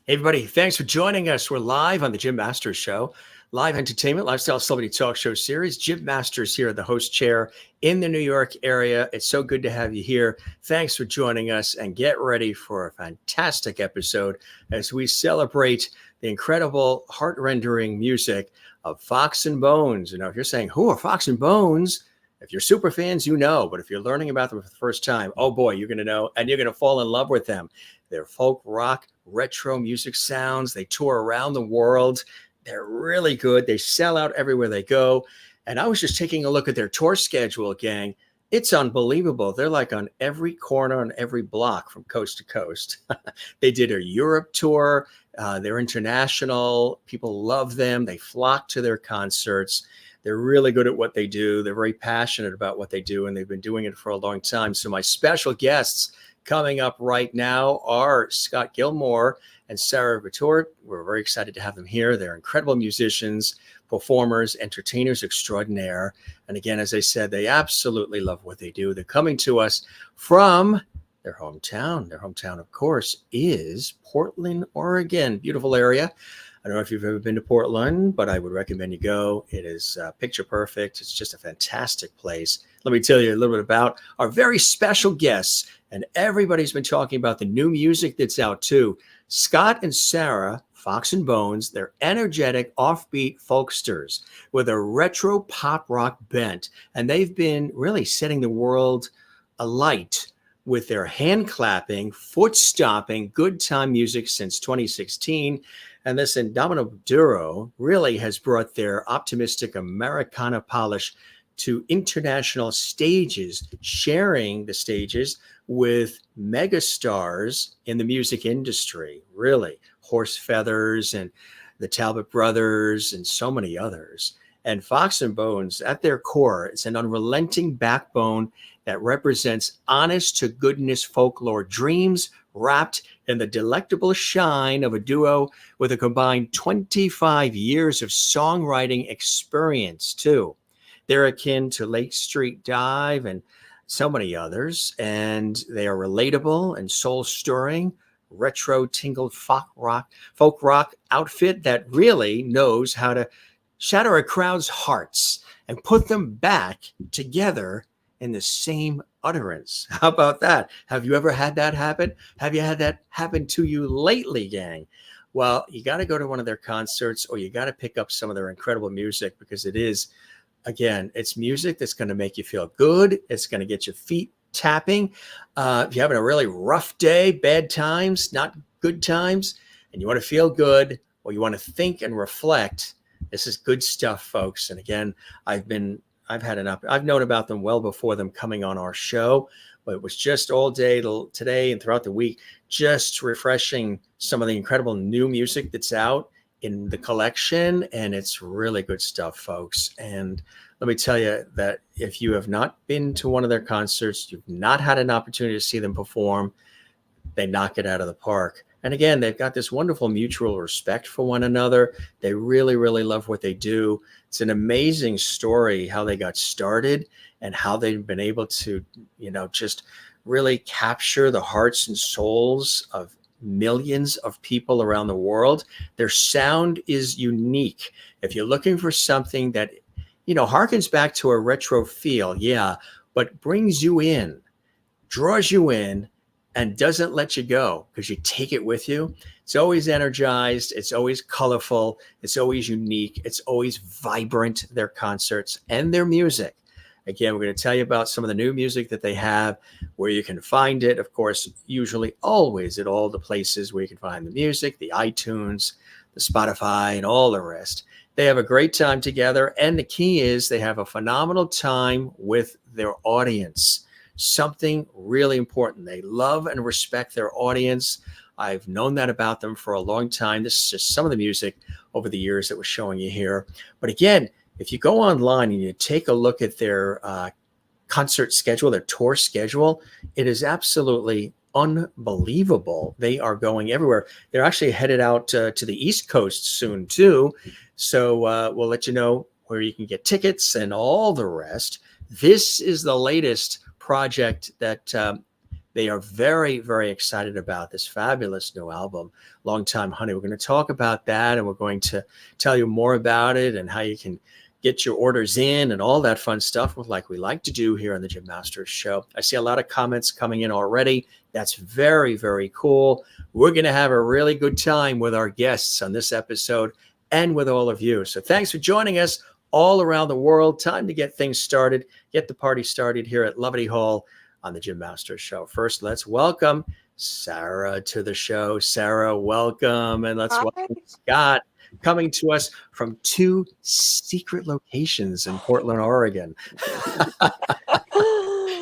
Hey everybody, thanks for joining us. We're live on the Jim Masters Show, live entertainment, lifestyle celebrity talk show series. Jim Masters here, the host chair in the New York area. It's so good to have you here. Thanks for joining us and get ready for a fantastic episode as we celebrate the incredible heart-rendering music of Fox and Bones. You know, if you're saying, who are Fox and Bones? If you're super fans, you know, but if you're learning about them for the first time, oh boy, you're going to know, and you're going to fall in love with them. They're folk rock, retro music sounds. They tour around the world. They're really good. They sell out everywhere they go. And I was just taking a look at their tour schedule, gang. It's unbelievable. They're like on every corner, on every block from coast to coast. They did a Europe tour. They're international. People love them. They flock to their concerts. They're really good at what they do. They're very passionate about what they do, and they've been doing it for a long time. So my special guests coming up right now are Scott Gilmore and Sarah Vitort. We're very excited to have them here. They're incredible musicians, performers, entertainers extraordinaire. And again, as I said, they absolutely love what they do. They're coming to us from their hometown. Their hometown, of course, is Portland, Oregon. Beautiful area. I don't know if you've ever been to Portland, but I would recommend you go. It is picture perfect. It's just a fantastic place. Let me tell you a little bit about our very special guests. And everybody's been talking about the new music that's out too. Scott and Sarah, Fox and Bones, they're energetic, offbeat folksters with a retro pop rock bent. And they've been really setting the world alight with their hand clapping, foot stomping, good time music since 2016. And this indomitable duo really has brought their optimistic Americana polish to international stages, sharing the stages with megastars in the music industry, really. Horse Feathers and the Talbott Brothers and so many others. And Fox and Bones, at their core, it's an unrelenting backbone that represents honest to goodness folklore dreams wrapped in the delectable shine of a duo with a combined 25 years of songwriting experience, too. They're akin to Lake Street Dive and so many others, and they are relatable and soul-stirring, retro-tingled folk rock outfit that really knows how to shatter a crowd's hearts and put them back together in the same utterance. How about that? Have you ever had that happen? Have you had that happen to you lately, gang? Well, you got to go to one of their concerts or you got to pick up some of their incredible music because it is, again, it's music that's going to make you feel good. It's going to get your feet tapping. If you're having a really rough day, bad times, not good times, and you want to feel good or you want to think and reflect, this is good stuff, folks. And again, I've known about them well before them coming on our show, but it was just all day till today and throughout the week, just refreshing some of the incredible new music that's out in the collection. And it's really good stuff, folks. And let me tell you that if you have not been to one of their concerts, you've not had an opportunity to see them perform, they knock it out of the park. And again, they've got this wonderful mutual respect for one another. They really, really love what they do. It's an amazing story how they got started and how they've been able to, just really capture the hearts and souls of millions of people around the world. Their sound is unique. If you're looking for something that, harkens back to a retro feel, but brings you in, draws you in, and doesn't let you go because you take it with you. It's always energized. It's always colorful. It's always unique. It's always vibrant, their concerts and their music. Again, we're going to tell you about some of the new music that they have, where you can find it. Of course, usually always at all the places where you can find the music, the iTunes, the Spotify, and all the rest. They have a great time together. And the key is they have a phenomenal time with their audience. Something really important. They love and respect their audience. I've known that about them for a long time. This is just some of the music over the years that we're showing you here. But again, if you go online and you take a look at their concert schedule, their tour schedule, it is absolutely unbelievable. They are going everywhere. They're actually headed out to the East Coast soon too. So we'll let you know where you can get tickets and all the rest. This is the latest project that They are very, very excited about this fabulous new album, Long Time Honey. We're going to talk about that, and we're going to tell you more about it and how you can get your orders in and all that fun stuff like we like to do here on the Jim Masters Show. I see a lot of comments coming in already. That's very, very cool. We're going to have a really good time with our guests on this episode and with all of you. So thanks for joining us all around the world. Time to get things started, get the party started here at Lovety Hall on the Jim Masters Show. First, let's welcome Sarah to the show. Sarah, welcome. And let's welcome Scott, coming to us from 2 secret locations in Portland, Oregon.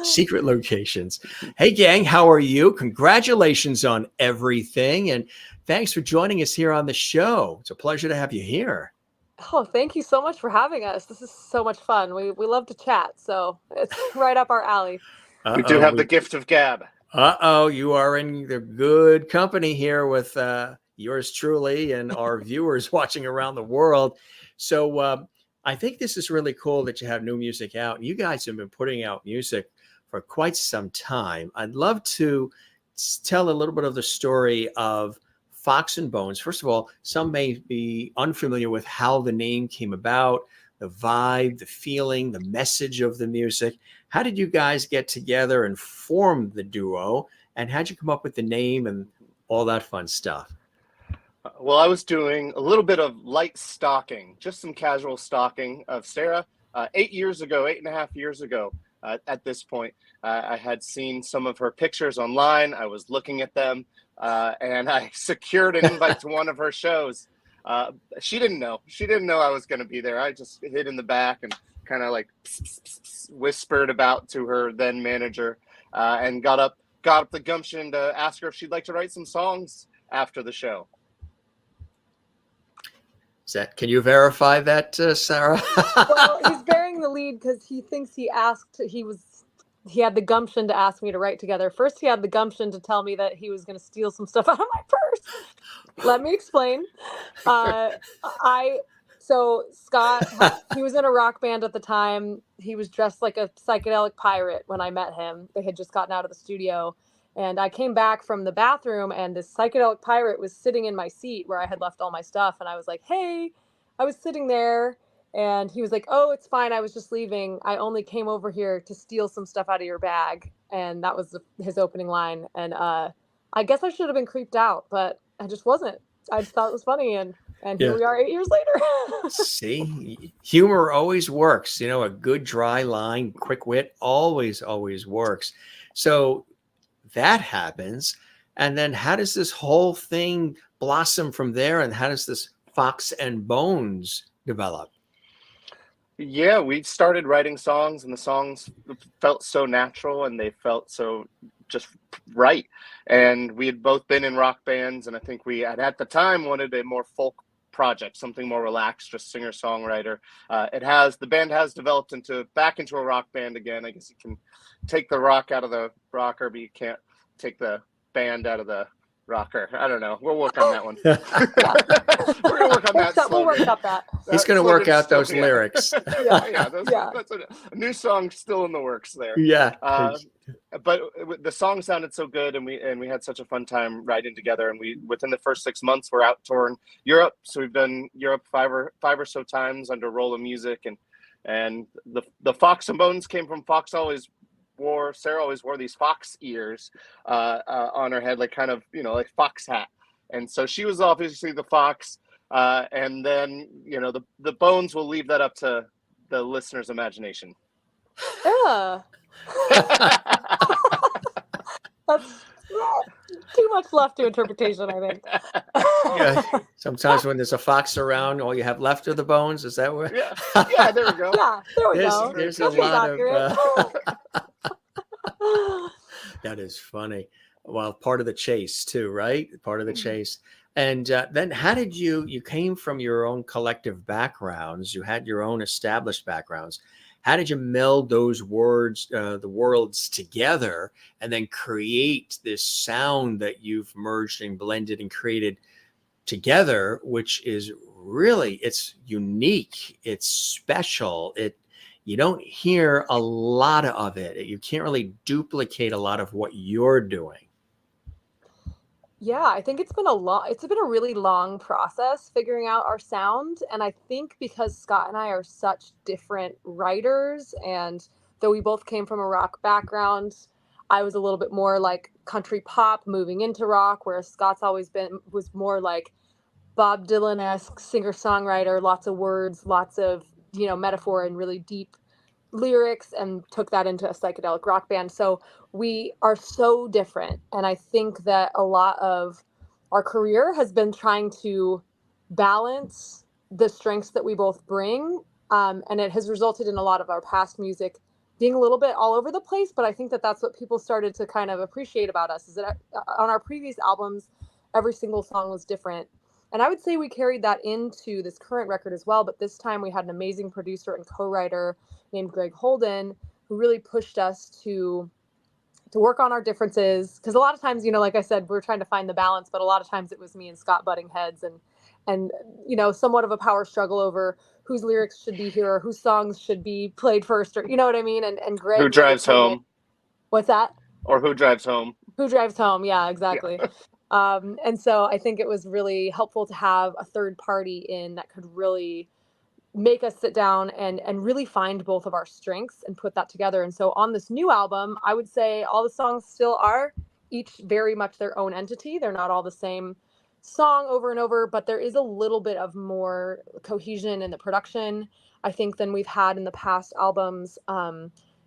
Secret locations. Hey, gang, how are you? Congratulations on everything. And thanks for joining us here on the show. It's a pleasure to have you here. Oh, thank you so much for having us. This is so much fun. We love to chat, so it's right up our alley. We do have the gift of gab. You are in the good company here with yours truly and our viewers watching around the world. So I think this is really cool that you have new music out. You guys have been putting out music for quite some time. I'd love to tell a little bit of the story of Fox and Bones. First of all, some may be unfamiliar with how the name came about, the vibe, the feeling, the message of the music. How did you guys get together and form the duo? And how'd you come up with the name and all that fun stuff? Well, I was doing a little bit of light stalking, just some casual stalking of Sarah. 8.5 years ago, at this point, I had seen some of her pictures online. I was looking at them, and I secured an invite to one of her shows. She didn't know. She didn't know I was going to be there. I just hid in the back and kind of like whispered about to her then manager, and got up the gumption to ask her if she'd like to write some songs after the show. Can you verify that, Sarah? Well, he's bearing the lead because he thinks he had the gumption to ask me to write together. First, he had the gumption to tell me that he was going to steal some stuff out of my purse. Let me explain. So Scott, he was in a rock band at the time. He was dressed like a psychedelic pirate when I met him. They had just gotten out of the studio. And I came back from the bathroom, and this psychedelic pirate was sitting in my seat where I had left all my stuff. And I was like, hey, I was sitting there. And he was like, oh, it's fine. I was just leaving. I only came over here to steal some stuff out of your bag. And that was his opening line. And I guess I should have been creeped out, but I just wasn't. I just thought it was funny. And here we are 8 years later. See, humor always works. You know, a good dry line, quick wit always works. So that happens. And then how does this whole thing blossom from there? And how does this Fox and Bones develop? Yeah, we started writing songs, and the songs felt so natural and they felt so just right. And we had both been in rock bands, and I think we had at the time wanted a more folk project, something more relaxed, just singer-songwriter. The band has developed back into a rock band again. I guess you can take the rock out of the rocker, but you can't take the band out of the rocker. I don't know. We'll work on that one. We're going to work on that. We'll work up that. He's going to work out those lyrics. That's a new song still in the works there. Yeah. But the song sounded so good, and we had such a fun time writing together. And we, within the first 6 months, we're out touring Europe. So we've done Europe five or so times under Roll of Music, and the Fox and Bones came from Sarah always wore these fox ears on her head, like kind of, like fox hat. And so she was obviously the fox. And then, the bones, will leave that up to the listener's imagination. Yeah. That's too much left to interpretation, I think. Yeah. Sometimes when there's a fox around, all you have left are the bones. Is that what? Yeah, there we go. Yeah, there we go. There's a lot of... That is funny. Well, part of the chase too, right? Part of the chase. And then how did you came from your own collective backgrounds, you had your own established backgrounds. How did you meld those the worlds together and then create this sound that you've merged and blended and created together, which is really, it's unique, it's special. you don't hear a lot of it. You can't really duplicate a lot of what you're doing. Yeah, I think it's been a really long process figuring out our sound. And I think because Scott and I are such different writers, and though we both came from a rock background, I was a little bit more like country pop moving into rock, whereas Scott's was more like Bob Dylan-esque singer-songwriter, lots of words, lots of, metaphor and really deep lyrics, and took that into a psychedelic rock band. So we are so different. And I think that a lot of our career has been trying to balance the strengths that we both bring. And it has resulted in a lot of our past music being a little bit all over the place. But I think that that's what people started to kind of appreciate about us, is that on our previous albums, every single song was different. And I would say we carried that into this current record as well. But this time we had an amazing producer and co-writer named Greg Holden, who really pushed us to work on our differences. Because a lot of times, like I said, we're trying to find the balance, but a lot of times it was me and Scott butting heads, and somewhat of a power struggle over whose lyrics should be here or whose songs should be played first, or you know what I mean? And Greg Who drives really home? What's that? Or who drives home? Who drives home? Yeah, exactly. Yeah. And so I think it was really helpful to have a third party in that could really make us sit down and really find both of our strengths and put that together. And so on this new album, I would say all the songs still are each very much their own entity. They're not all the same song over and over, but there is a little bit of more cohesion in the production, I think, than we've had in the past albums.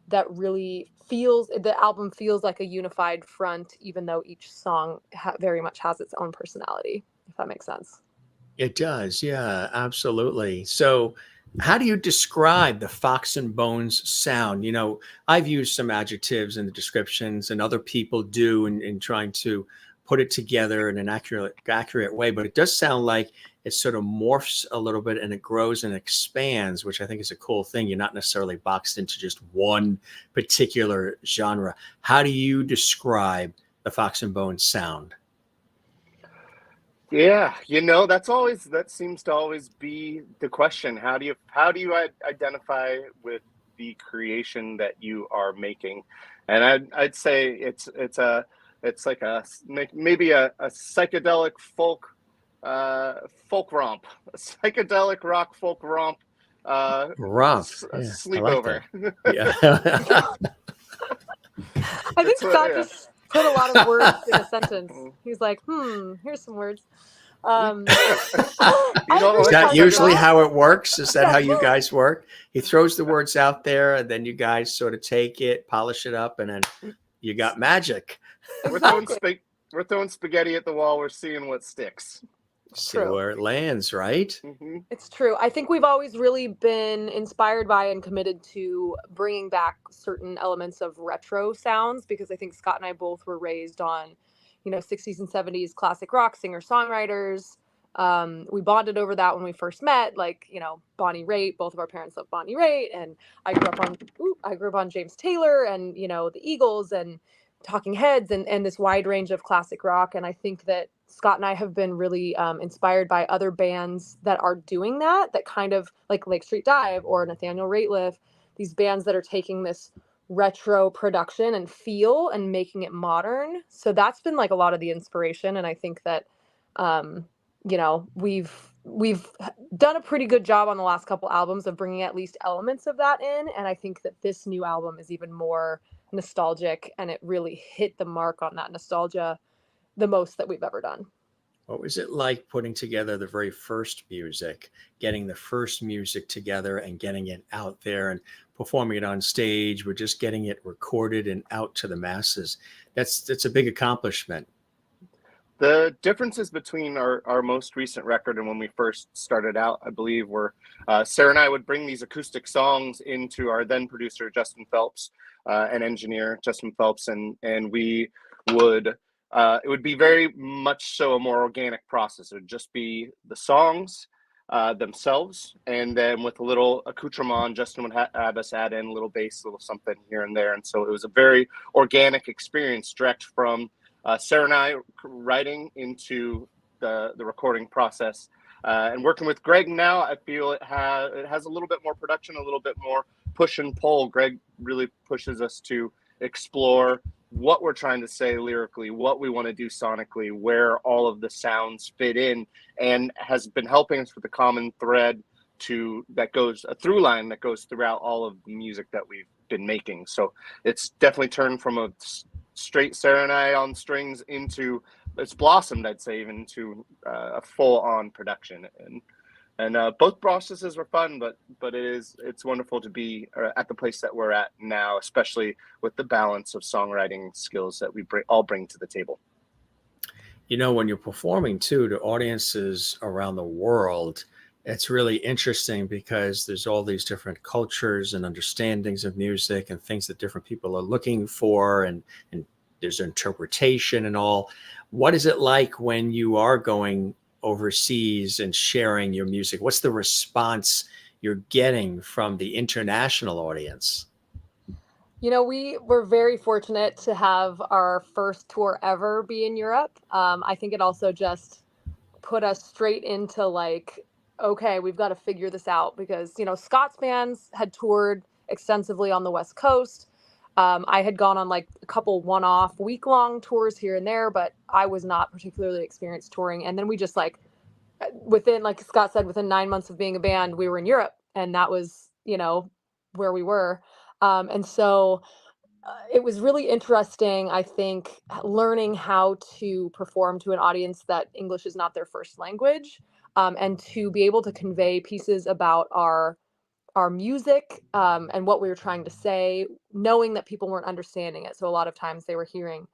That really the album feels like a unified front, even though each song very much has its own personality, if that makes sense. It does. Yeah, absolutely. So how do you describe the Fox and Bones sound? I've used some adjectives in the descriptions, and other people do in trying to put it together in an accurate way, but it does sound like it sort of morphs a little bit, and it grows and expands, which I think is a cool thing. You're not necessarily boxed into just one particular genre. How do you describe the Fox and Bones sound? Yeah, that seems to always be the question. How do you identify with the creation that you are making? And I'd say it's like maybe a psychedelic folk romp, a psychedelic rock folk romp, Romp. Yeah, sleepover. I like that. Yeah. I think Scott just put a lot of words in a sentence. He's like, here's some words. Is that usually how it works? Is that how you guys work? He throws the words out there, and then you guys sort of take it, polish it up, and then you got magic. Exactly. We're throwing spaghetti at the wall. We're seeing what sticks. See where it lands, right? Mm-hmm. It's true. I think we've always really been inspired by and committed to bringing back certain elements of retro sounds, because I think Scott and I both were raised on, 60s and 70s classic rock singer-songwriters. We bonded over that when we first met, like, Bonnie Raitt. Both of our parents love Bonnie Raitt, and I grew up on James Taylor and, the Eagles and Talking Heads and this wide range of classic rock. And I think that Scott and I have been really inspired by other bands that are doing that kind of like Lake Street Dive or Nathaniel Rateliff, these bands that are taking this retro production and feel and making it modern. So that's been like a lot of the inspiration. And I think that, we've done a pretty good job on the last couple albums of bringing at least elements of that in. And I think that this new album is even more nostalgic, and it really hit the mark on that nostalgia the most that we've ever done. What was it like putting together the very first music, getting the first music together and getting it out there and performing it on stage? We're just getting it recorded and out to the masses. That's a big accomplishment. The differences between our most recent record and when we first started out, I believe, were Sarah and I would bring these acoustic songs into our then producer, Justin Phelps, and engineer, Justin Phelps, and we would, it would be very much so a more organic process. It would just be the songs themselves, and then with a little accoutrement, Justin would have us add in a little bass, a little something here and there. And so it was a very organic experience, direct from Sarah and I writing into the recording process. And working with Greg now, I feel it has a little bit more production, a little bit more push and pull. Greg really pushes us to explore what we're trying to say lyrically, what we want to do sonically, where all of the sounds fit in, and has been helping us with the common thread that goes a through line that goes throughout all of the music that we've been making. So it's definitely turned from a straight Sarah and I on strings into, it's blossomed, I'd say, even to a full-on production. And both processes were fun, but it's wonderful to be at the place that we're at now, especially with the balance of songwriting skills that we all bring to the table. You know, when you're performing too to audiences around the world, it's really interesting because there's all these different cultures and understandings of music and things that different people are looking for, and there's interpretation and all. What is it like when you are going overseas and sharing your music? What's the response you're getting from the international audience? You know, we were very fortunate to have our first tour ever be in Europe. I think it also just put us straight into like, okay, we've got to figure this out, because, you know, Scott's bands had toured extensively on the West Coast. I had gone on like a couple one-off week-long tours here and there, but I was not particularly experienced touring. And then we just like, within, like Scott said, within 9 months of being a band, we were in Europe, and that was, you know, where we were. And so it was really interesting, I think, learning how to perform to an audience that English is not their first language, and to be able to convey pieces about our music, and what we were trying to say, knowing that people weren't understanding it. So a lot of times they were hearing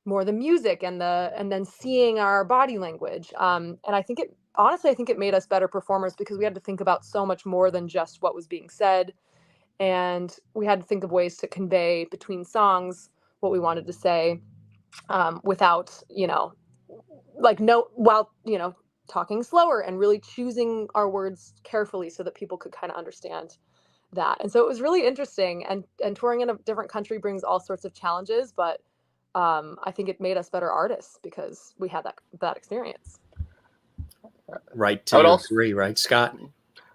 more the music and then seeing our body language. And I think it made us better performers, because we had to think about so much more than just what was being said. And we had to think of ways to convey between songs what we wanted to say, without, you know, like, no, while, you know, talking slower and really choosing our words carefully so that people could kind of understand that. And so it was really interesting, and touring in a different country brings all sorts of challenges, but I think it made us better artists because we had that experience. Right to agree, right, Scott?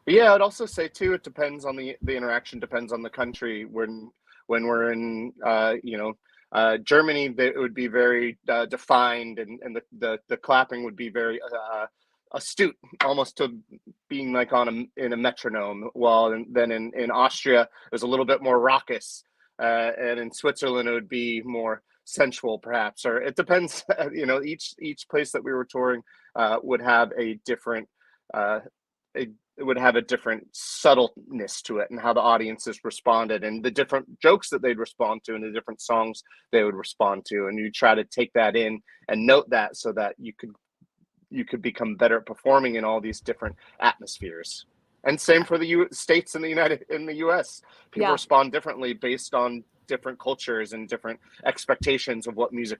Yeah, I'd also say too, it depends on the interaction, depends on the country. When we're in Germany, it would be very defined, and the clapping would be very astute, almost to being like in a metronome. While then in Austria, it was a little bit more raucous, and in Switzerland it would be more sensual, perhaps. Or it depends. You know, each place that we were touring would have a different. It would have a different subtleness to it, and how the audiences responded, and the different jokes that they'd respond to, and the different songs they would respond to. And you try to take that in and note that, so that you could become better at performing in all these different atmospheres. And same for the States and in the US. People respond differently based on different cultures and different expectations of what music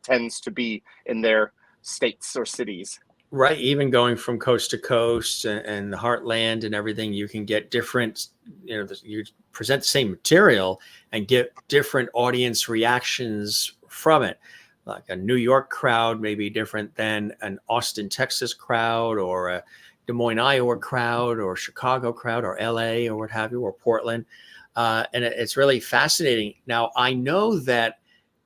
tends to be in their states or cities. Right. Even going from coast to coast and the heartland and everything, you can get different, you know, you present the same material and get different audience reactions from it. Like a New York crowd may be different than an Austin, Texas crowd, or a Des Moines, Iowa crowd, or Chicago crowd, or LA, or what have you, or Portland. And it's really fascinating. Now, I know that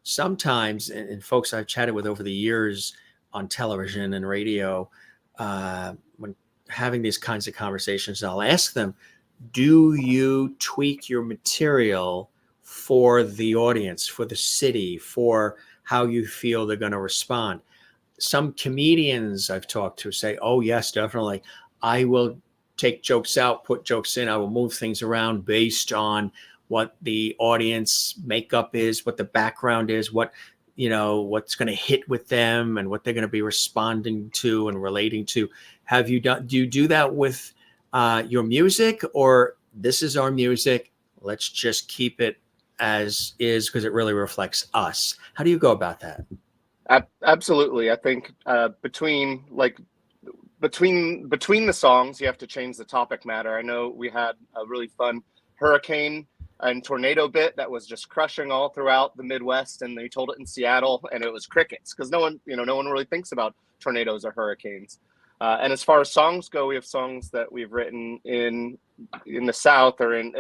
sometimes, and folks I've chatted with over the years on television and radio, when having these kinds of conversations, I'll ask them, do you tweak your material for the audience, for the city, for how you feel they're going to respond? Some comedians I've talked to say, oh, yes, definitely. I will take jokes out, put jokes in. I will move things around based on what the audience makeup is, what the background is, what's going to hit with them and what they're going to be responding to and relating to. Do you do that with your music, or this is our music, let's just keep it as is because it really reflects us? How do you go about that? Absolutely. I think between the songs, you have to change the topic matter. I know we had a really fun hurricane and tornado bit that was just crushing all throughout the Midwest, and they told it in Seattle, and it was crickets because no one really thinks about tornadoes or hurricanes. And as far as songs go, we have songs that we've written in the South or in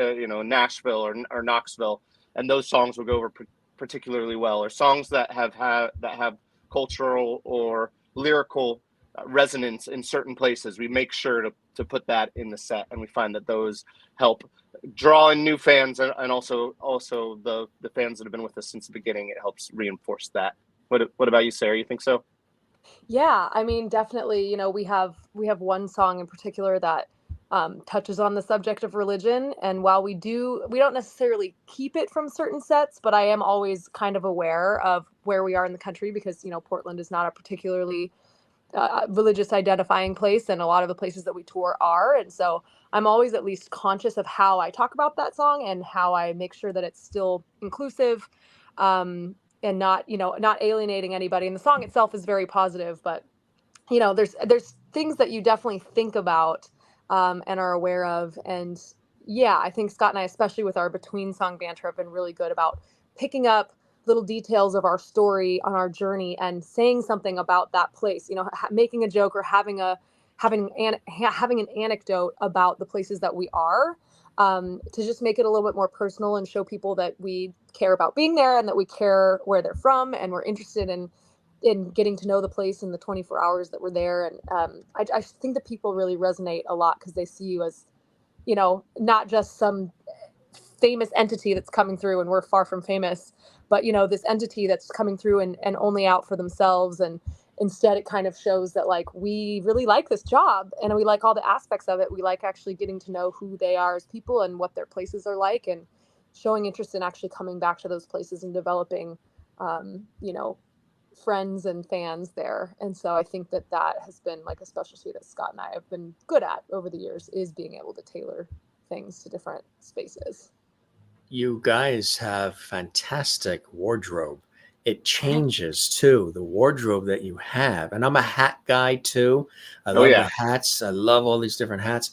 Nashville or Knoxville, and those songs will go over particularly well. Or songs that have cultural or lyrical resonance in certain places. We make sure to put that in the set, and we find that those help draw in new fans, and also the fans that have been with us since the beginning. It helps reinforce that. What about you, Sarah? You think so? Yeah, I mean, definitely, we have one song in particular that touches on the subject of religion. And while we don't necessarily keep it from certain sets, but I am always kind of aware of where we are in the country because, Portland is not a particularly religious identifying place, and a lot of the places that we tour are. And so I'm always at least conscious of how I talk about that song and how I make sure that it's still inclusive. And not alienating anybody. And the song itself is very positive, but there's things that you definitely think about and are aware of. And yeah, I think Scott and I, especially with our between song banter, have been really good about picking up little details of our story on our journey and saying something about that place. Making a joke or having an anecdote about the places that we are. To just make it a little bit more personal and show people that we care about being there and that we care where they're from and we're interested in getting to know the place in the 24 hours that we're there. And I think that people really resonate a lot because they see you as, not just some famous entity that's coming through, and we're far from famous, but this entity that's coming through and only out for themselves. And instead it kind of shows that like we really like this job and we like all the aspects of it. We like actually getting to know who they are as people and what their places are like, and showing interest in actually coming back to those places and developing friends and fans there. And so I think that has been like a specialty that Scott and I have been good at over the years, is being able to tailor things to different spaces. You guys have fantastic wardrobe. It changes too, the wardrobe that you have. And I'm a hat guy too. I love the hats. I love all these different hats.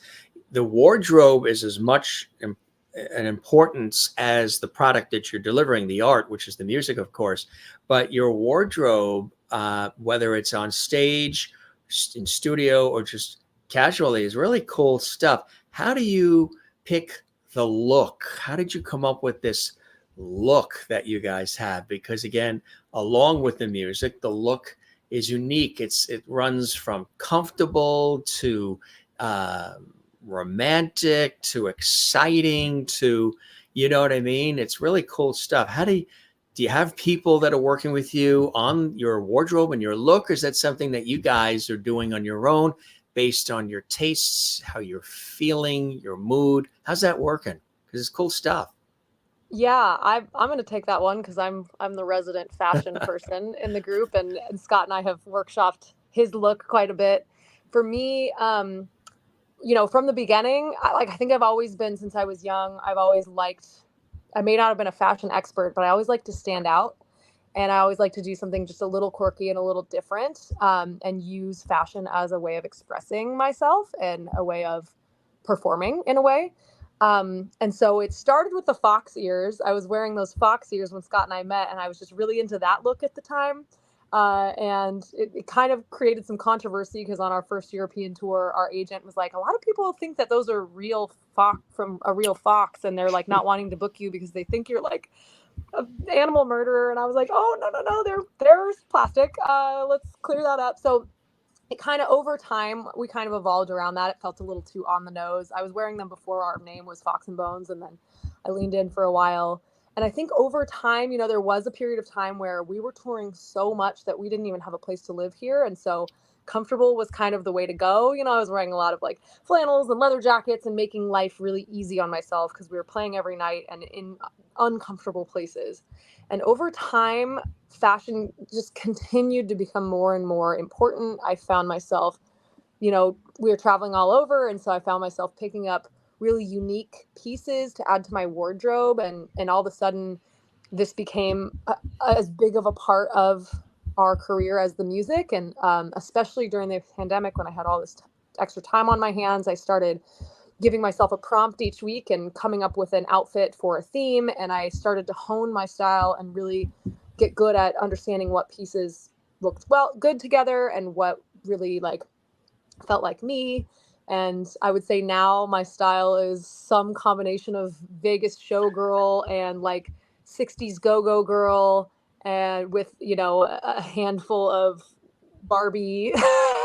The wardrobe is as much an importance as the product that you're delivering, the art, which is the music, of course. But your wardrobe, whether it's on stage, in studio, or just casually, is really cool stuff. How do you pick the look? How did you come up with this look that you guys have? Because again, along with the music, the look is unique. It runs from comfortable to romantic to exciting to, you know what I mean? It's really cool stuff. Do you have people that are working with you on your wardrobe and your look, or is that something that you guys are doing on your own based on your tastes, how you're feeling, your mood? How's that working? Because it's cool stuff. Yeah, I'm going to take that one because I'm the resident fashion person in the group, and Scott and I have workshopped his look quite a bit. For me, from the beginning, I think I've always been, since I was young, I've always liked, I may not have been a fashion expert, but I always like to stand out. And I always like to do something just a little quirky and a little different, and use fashion as a way of expressing myself and a way of performing in a way. And so it started with the fox ears. I was wearing those fox ears when Scott and I met, and I was just really into that look at the time. And it kind of created some controversy because on our first European tour, our agent was like, a lot of people think that those are real fox from a real fox, and they're like not wanting to book you because they think you're like an animal murderer. And I was like, oh, no, they're plastic. Let's clear that up. So it kind of, over time, we kind of evolved around that. It felt a little too on the nose. I was wearing them before our name was Fox and Bones, and then I leaned in for a while. And I think over time, there was a period of time where we were touring so much that we didn't even have a place to live here. And so comfortable was kind of the way to go. I was wearing a lot of like flannels and leather jackets and making life really easy on myself because we were playing every night and in uncomfortable places. And over time, fashion just continued to become more and more important. I found myself, we were traveling all over. And so I found myself picking up really unique pieces to add to my wardrobe. And all of a sudden, this became as big of a part of our career as the music. And especially during the pandemic, when I had all this extra time on my hands, I started giving myself a prompt each week and coming up with an outfit for a theme. And I started to hone my style and really get good at understanding what pieces looked good together and what really like felt like me. And I would say now my style is some combination of Vegas showgirl and like 60s go-go girl, and with, a handful of Barbie,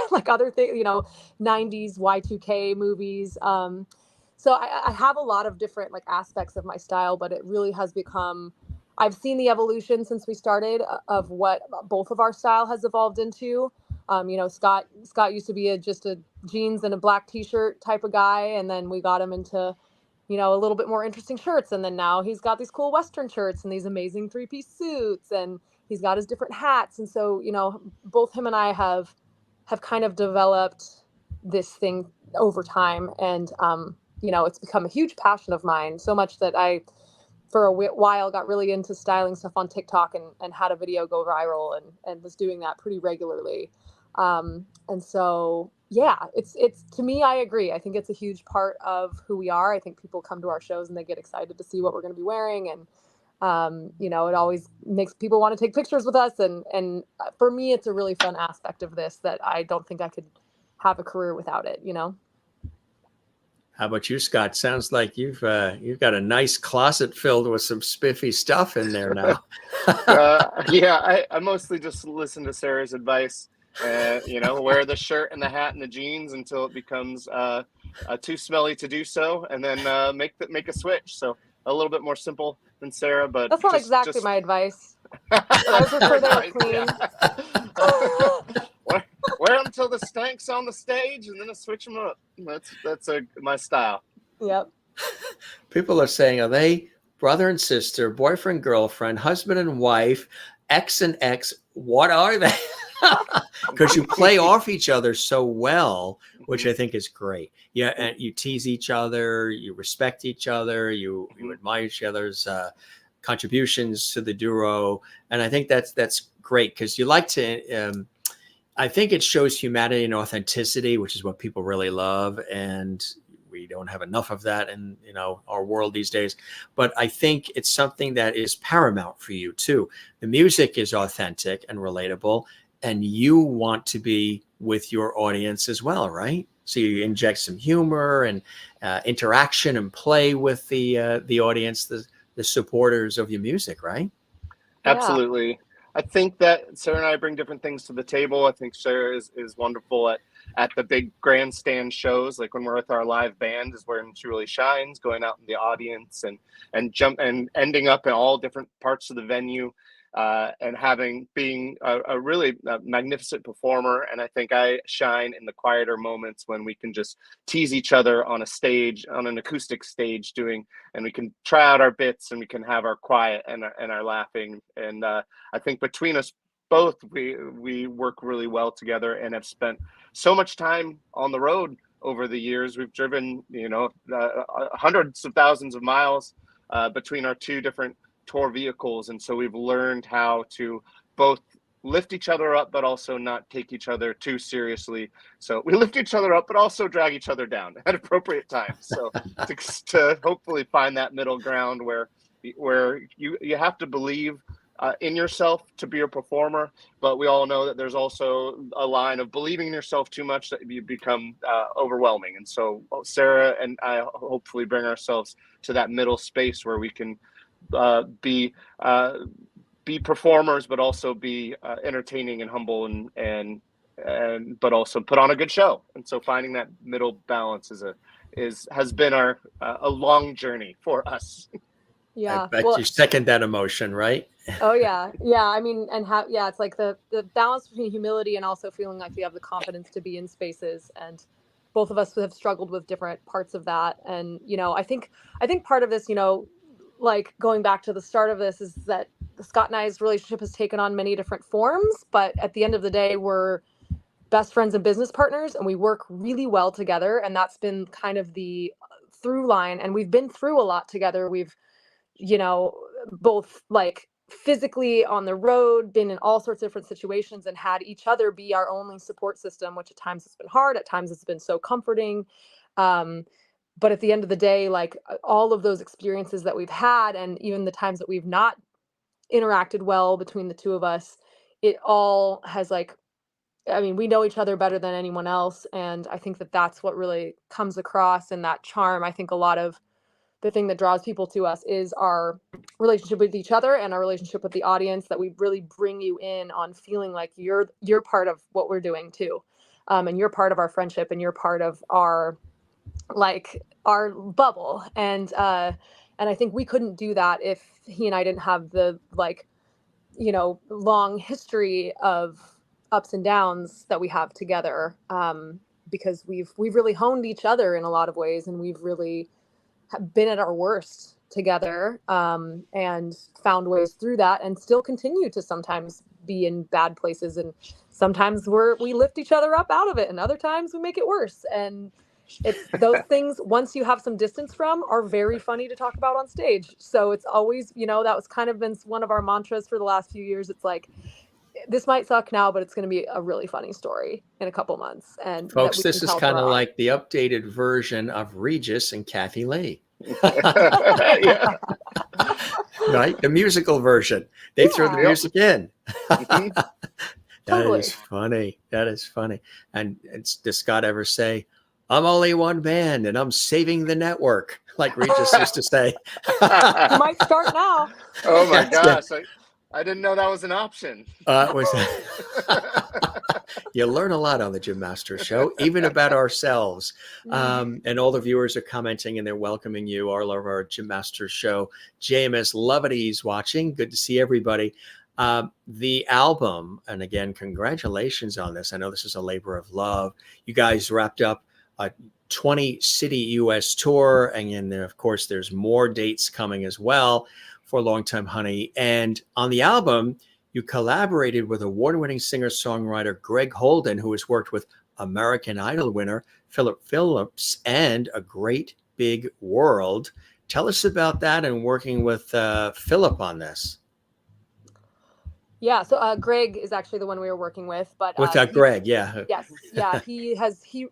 like other things, 90s Y2K movies. So I have a lot of different like aspects of my style, but it really has become, I've seen the evolution since we started of what both of our style has evolved into. Scott used to be just a jeans and a black t-shirt type of guy, and then we got him into, a little bit more interesting shirts, and then now he's got these cool Western shirts and these amazing three-piece suits, and he's got his different hats. And so, both him and I have kind of developed this thing over time, and it's become a huge passion of mine, so much that I, for a while, got really into styling stuff on TikTok, and had a video go viral, and was doing that pretty regularly. And so, yeah, it's to me, I agree. I think it's a huge part of who we are. I think people come to our shows and they get excited to see what we're going to be wearing. And, it always makes people want to take pictures with us. And for me, it's a really fun aspect of this that I don't think I could have a career without it, How about you, Scott? Sounds like you've got a nice closet filled with some spiffy stuff in there now. Yeah, I mostly just listen to Sarah's advice. Wear the shirt and the hat and the jeans until it becomes too smelly to do so, and then make a switch. So a little bit more simple than Sarah, but that's not exactly my advice. I prefer they were clean. Yeah. Wear them until the stank's on the stage, and then I switch them up. That's my style. Yep. People are saying, are they brother and sister, boyfriend, girlfriend, husband and wife, ex and ex? What are they? Because you play off each other so well, which I think is great. Yeah, and you tease each other, you respect each other, you admire each other's contributions to the duo, and I think that's great, because you like to. I think it shows humanity and authenticity, which is what people really love, and we don't have enough of that in our world these days. But I think it's something that is paramount for you too. The music is authentic and relatable, and you want to be with your audience as well, right? So you inject some humor and interaction and play with the audience, the supporters of your music, right? Yeah. Absolutely. I think that Sarah and I bring different things to the table. I think Sarah is wonderful at the big grandstand shows, like when we're with our live band is where she really shines, going out in the audience and ending up in all different parts of the venue, and being a really magnificent performer. And I think I shine in the quieter moments when we can just tease each other on a stage, on an acoustic stage, and we can try out our bits, and we can have our quiet and our laughing. And I think between us both, we work really well together, and have spent so much time on the road over the years. We've driven, hundreds of thousands of miles between our two different tour vehicles, and so we've learned how to both lift each other up, but also not take each other too seriously. So we lift each other up, but also drag each other down at appropriate times. So to hopefully find that middle ground where you have to believe in yourself to be a performer, but we all know that there's also a line of believing in yourself too much that you become overwhelming. And so Sarah and I hopefully bring ourselves to that middle space where we can be performers, but also be entertaining and humble, and but also put on a good show. And so finding that middle balance has been a long journey for us. Yeah. I bet you second that emotion, right? Oh yeah. Yeah. I mean, it's like the balance between humility and also feeling like we have the confidence to be in spaces. And both of us have struggled with different parts of that. And, I think part of this, like going back to the start of this, is that Scott and I's relationship has taken on many different forms, but at the end of the day, we're best friends and business partners, and we work really well together. And that's been kind of the through line. And we've been through a lot together. We've, both like physically on the road, been in all sorts of different situations, and had each other be our only support system, which at times it's been hard, at times it's been so comforting. But at the end of the day, like all of those experiences that we've had, and even the times that we've not interacted well between the two of us, it all has like I mean, we know each other better than anyone else. And I think that that's what really comes across in that charm. I think a lot of the thing that draws people to us is our relationship with each other and our relationship with the audience, that we really bring you in on feeling like you're part of what we're doing too. And you're part of our friendship, and you're part of our bubble. And I think we couldn't do that if he and I didn't have the long history of ups and downs that we have together. Because we've really honed each other in a lot of ways, and we've really been at our worst together, and found ways through that, and still continue to sometimes be in bad places. And sometimes we lift each other up out of it, and other times we make it worse. And it's those things, once you have some distance from, are very funny to talk about on stage. So it's always, that was kind of been one of our mantras for the last few years. It's like, this might suck now, but it's going to be a really funny story in a couple months. And folks, this is kind of like the updated version of Regis and Kathy Lee. Yeah. Right? The musical version. They throw the music in. Totally. Is funny. That is funny. And does Scott ever say, I'm only one band and I'm saving the network, like Regis used to say? You might start now. Oh my gosh. I didn't know that was an option. You learn a lot on the Jim Masters Show, even about ourselves. And all the viewers are commenting and they're welcoming you, all of our Jim Masters Show. JMS Lovity's watching. Good to see everybody. The album, and again, congratulations on this. I know this is a labor of love. You guys wrapped up a 20-city U.S. tour. And then, of course, there's more dates coming as well for Longtime Honey. And on the album, you collaborated with award-winning singer-songwriter Greg Holden, who has worked with American Idol winner Philip Phillips and A Great Big World. Tell us about that and working with Philip on this. Yeah, so Greg is actually the one we were working with, but with Greg, yeah. Yes, yeah, he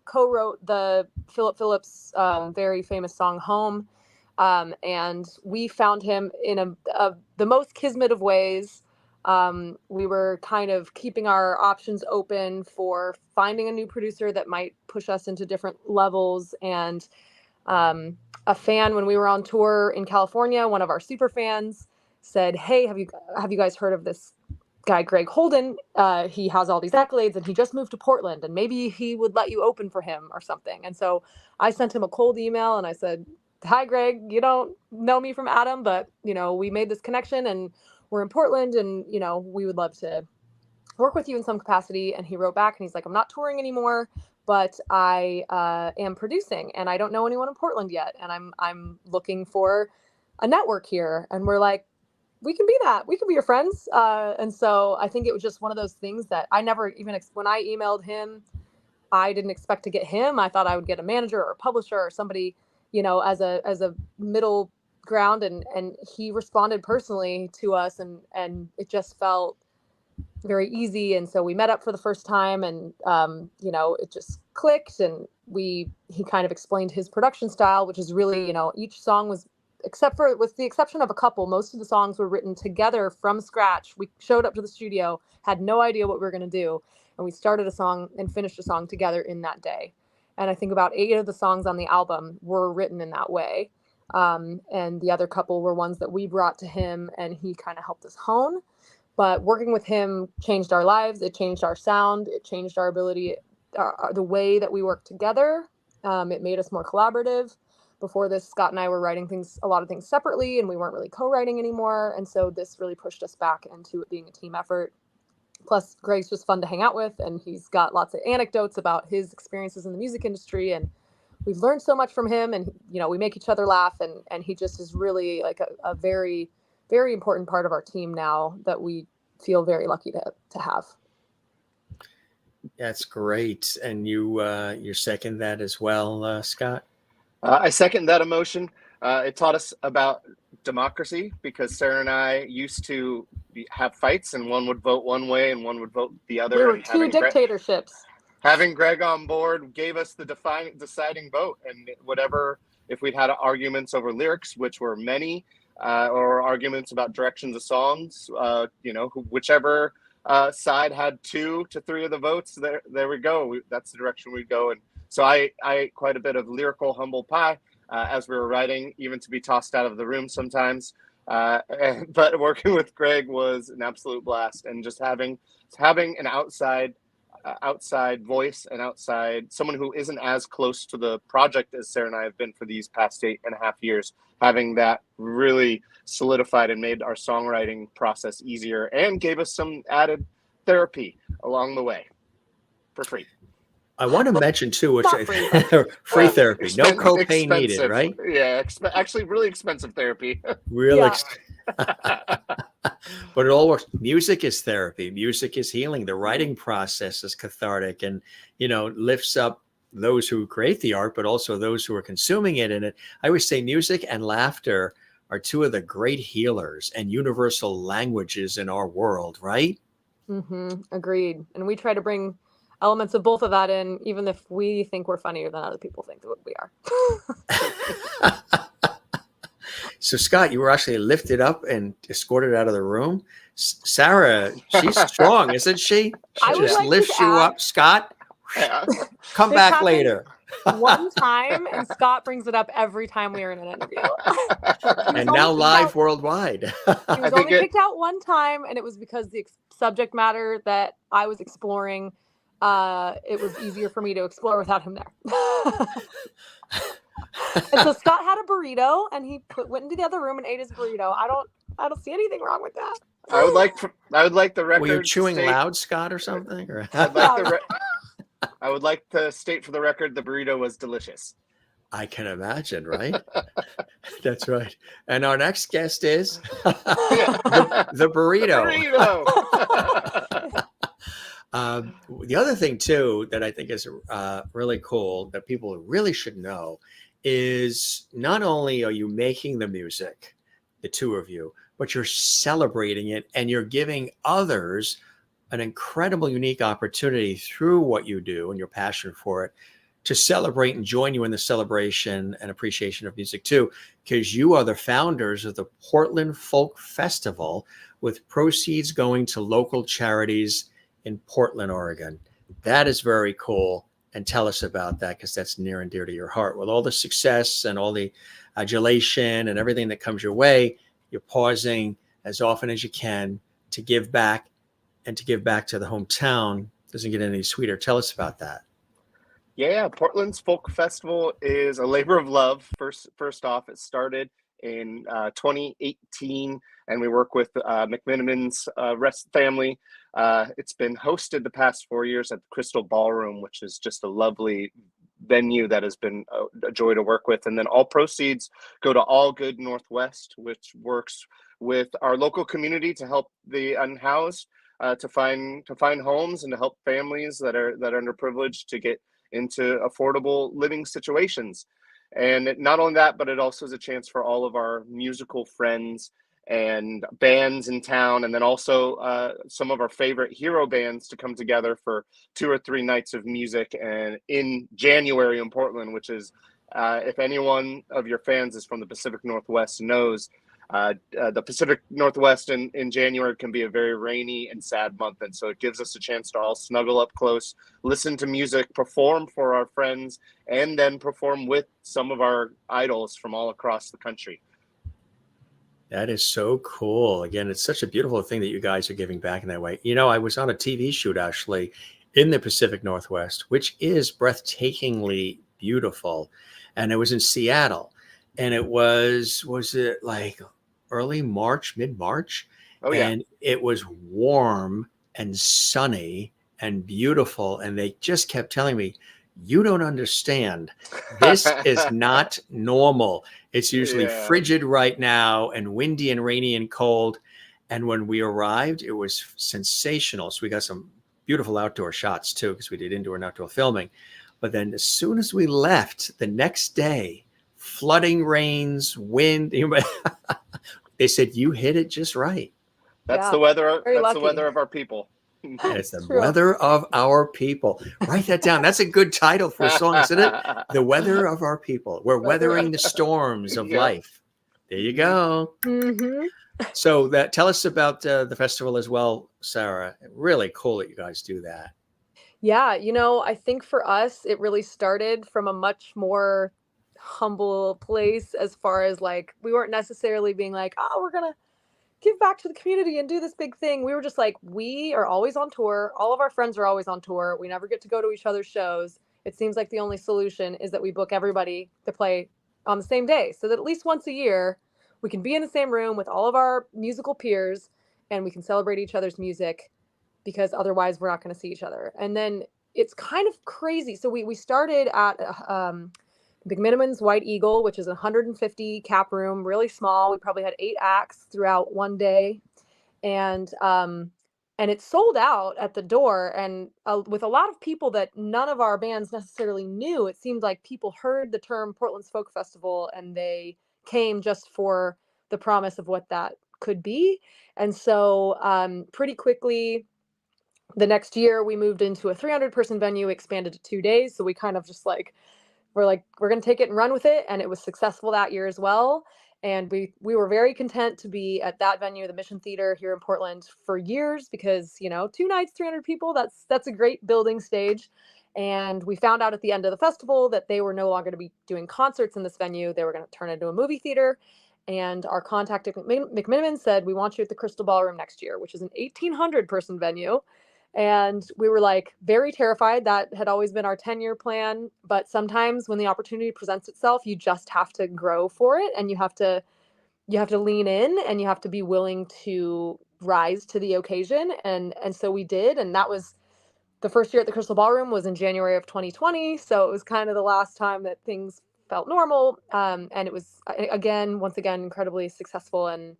co-wrote the Philip Phillips very famous song "Home," and we found him in the most kismet of ways. We were kind of keeping our options open for finding a new producer that might push us into different levels. And a fan, when we were on tour in California, one of our super fans said, "Hey, have you guys heard of this guy, Greg Holden? He has all these accolades and he just moved to Portland, and maybe he would let you open for him or something." And so I sent him a cold email and I said, "Hi, Greg, you don't know me from Adam, but we made this connection and we're in Portland, and we would love to work with you in some capacity." And he wrote back and he's like, "I'm not touring anymore, but I am producing, and I don't know anyone in Portland yet, and I'm looking for a network here." And we're like, "We can be that. We can be your friends." And so I think it was just one of those things that I never even, when I emailed him, I didn't expect to get him. I thought I would get a manager or a publisher or somebody, as a middle ground. And he responded personally to us, and it just felt very easy. And so we met up for the first time, and, it just clicked. And he kind of explained his production style, which is really, each song was, with the exception of a couple, most of the songs were written together from scratch. We showed up to the studio, had no idea what we were going to do, and we started a song and finished a song together in that day. And I think about 8 of the songs on the album were written in that way. And the other couple were ones that we brought to him, and he kind of helped us hone. But working with him changed our lives. It changed our sound. It changed our ability, the way that we work together. It made us more collaborative. Before this, Scott and I were writing a lot of things separately, and we weren't really co-writing anymore. And so this really pushed us back into it being a team effort. Plus, Greg's just fun to hang out with, and he's got lots of anecdotes about his experiences in the music industry. And we've learned so much from him, and, we make each other laugh. And he just is really like a very, very important part of our team now that we feel very lucky to have. That's great. And you second that as well, Scott? I second that emotion. It taught us about democracy, because Sarah and I used to have fights, and one would vote one way and one would vote the other. We were two dictatorships. Having Greg on board gave us the deciding vote. And if we'd had arguments over lyrics, which were many, or arguments about directions of songs, whichever side had 2 to 3 of the votes, there we go. That's the direction we go. And so I ate quite a bit of lyrical humble pie as we were writing, even to be tossed out of the room sometimes. But working with Greg was an absolute blast, and just having an outside voice and outside someone who isn't as close to the project as Sarah and I have been for these past 8.5 years, having that really solidified and made our songwriting process easier and gave us some added therapy along the way for free. I want to mention too, which free therapy, no copay needed, right? Yeah, actually really expensive therapy. But it all works. Music is therapy. Music is healing. The writing process is cathartic, and lifts up those who create the art, but also those who are consuming it. And I always say music and laughter are 2 of the great healers and universal languages in our world, right? Agreed. And we try to bring elements of both of that in, even if we think we're funnier than other people think that we are. So Scott, you were actually lifted up and escorted out of the room. Sarah, she's strong, isn't she? She just lifts you up. Scott, come back later. One time, and Scott brings it up every time we are in an interview. And now live worldwide. He was only kicked out one time, and it was because the subject matter that I was exploring, it was easier for me to explore without him there. And so Scott had a burrito, and he went into the other room and ate his burrito. I don't see anything wrong with that. I would like the record. Were you chewing loud, Scott, or something? Or? I would like to state for the record the burrito was delicious. I can imagine, right? That's right. And our next guest is the burrito. The other thing too that I think is really cool that people really should know is not only are you making the music, the 2 of you, but you're celebrating it, and you're giving others an incredible, unique opportunity through what you do and your passion for it to celebrate and join you in the celebration and appreciation of music too, because you are the founders of the Portland Folk Festival, with proceeds going to local charities in Portland, Oregon. That is very cool. And tell us about that, because that's near and dear to your heart. With all the success and all the adulation and everything that comes your way, you're pausing as often as you can to give back, and to give back to the hometown doesn't get any sweeter. Tell us about that. Yeah, Portland's Folk Festival is a labor of love. First off, it started in 2018, and we work with McMiniman's family. It's been hosted the past 4 years at the Crystal Ballroom, which is just a lovely venue that has been a joy to work with. And then all proceeds go to All Good Northwest, which works with our local community to help the unhoused to find homes, and to help families that are underprivileged to get into affordable living situations. And not only that, but it also is a chance for all of our musical friends and bands in town, and then also some of our favorite hero bands to come together for 2 or 3 nights of music, and in January in Portland, which is, if anyone of your fans is from the Pacific Northwest knows, the Pacific Northwest in January can be a very rainy and sad month. And so it gives us a chance to all snuggle up close, listen to music, perform for our friends, and then perform with some of our idols from all across the country. That is so cool. Again, it's such a beautiful thing that you guys are giving back in that way. I was on a TV shoot actually in the Pacific Northwest, which is breathtakingly beautiful. And it was in Seattle. And it was it like early March, mid-March? Oh, yeah. And it was warm and sunny and beautiful. And they just kept telling me, you don't understand. This is not normal. It's usually frigid right now and windy and rainy and cold. And when we arrived, it was sensational. So we got some beautiful outdoor shots too, because we did indoor and outdoor filming. But then as soon as we left the next day, flooding rains, wind, they said, you hit it just right. That's the weather. That's the weather of our people. It's the weather of our people. Write that down. That's a good title for a song, isn't it? The weather of our people. We're weathering the storms of life. There you go. Mm-hmm. So tell us about the festival as well, Sarah. Really cool that you guys do that. Yeah, I think for us, it really started from a much more humble place as far as like, we weren't necessarily being like, oh, we're going to give back to the community and do this big thing. We were just like, we are always on tour. All of our friends are always on tour. We never get to go to each other's shows. It seems like the only solution is that we book everybody to play on the same day so that at least once a year we can be in the same room with all of our musical peers and we can celebrate each other's music because otherwise we're not going to see each other. And then it's kind of crazy. So we started at McMiniman's White Eagle, which is a 150 cap room, really small. We probably had 8 acts throughout one day, and it sold out at the door. And with a lot of people that none of our bands necessarily knew, it seemed like people heard the term Portland's Folk Festival and they came just for the promise of what that could be. And so pretty quickly, the next year we moved into a 300-person venue, expanded to 2 days. So we kind of just like, we're going to take it and run with it. And it was successful that year as well. And we were very content to be at that venue, the Mission Theater here in Portland, for years because, 2 nights, 300 people, that's a great building stage. And we found out at the end of the festival that they were no longer to be doing concerts in this venue. They were going to turn it into a movie theater. And our contact at McMiniman said, we want you at the Crystal Ballroom next year, which is an 1,800-person venue. And we were like very terrified. That had always been our 10-year plan. But sometimes when the opportunity presents itself, you just have to grow for it, and you have to lean in, and you have to be willing to rise to the occasion. And so we did. And that was the first year at the Crystal Ballroom was in January of 2020. So it was kind of the last time that things felt normal. And it was, once again, incredibly successful. And,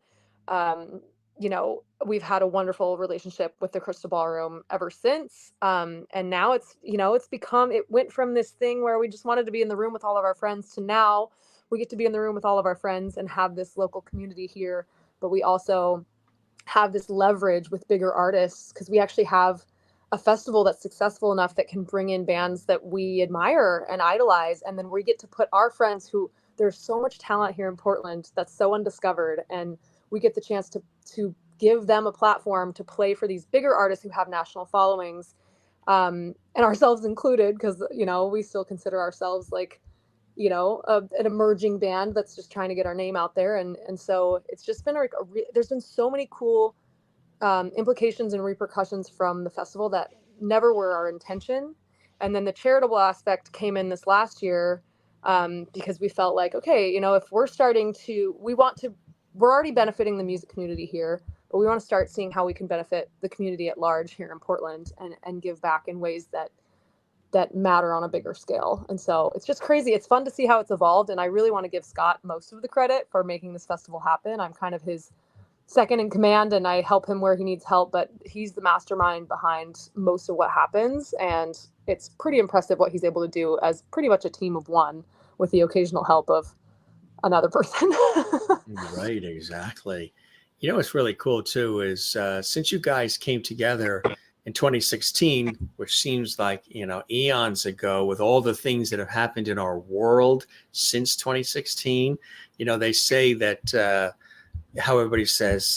we've had a wonderful relationship with the Crystal Ballroom ever since. And now it went from this thing where we just wanted to be in the room with all of our friends to now we get to be in the room with all of our friends and have this local community here. But we also have this leverage with bigger artists because we actually have a festival that's successful enough that can bring in bands that we admire and idolize. And then we get to put our friends who there's so much talent here in Portland that's so undiscovered. And we get the chance to give them a platform to play for these bigger artists who have national followings, and ourselves included, because, we still consider ourselves like, an emerging band that's just trying to get our name out there. And so it's just been there's been so many cool implications and repercussions from the festival that never were our intention. And then the charitable aspect came in this last year, because we felt like, okay, if we're already benefiting the music community here, but we want to start seeing how we can benefit the community at large here in Portland and give back in ways that matter on a bigger scale. And so it's just crazy. It's fun to see how it's evolved. And I really want to give Scott most of the credit for making this festival happen. I'm kind of his second in command and I help him where he needs help, but he's the mastermind behind most of what happens. And it's pretty impressive what he's able to do as pretty much a team of one with the occasional help of another person. Right, exactly. What's really cool too is since you guys came together in 2016, which seems like, eons ago, with all the things that have happened in our world since 2016, they say that how everybody says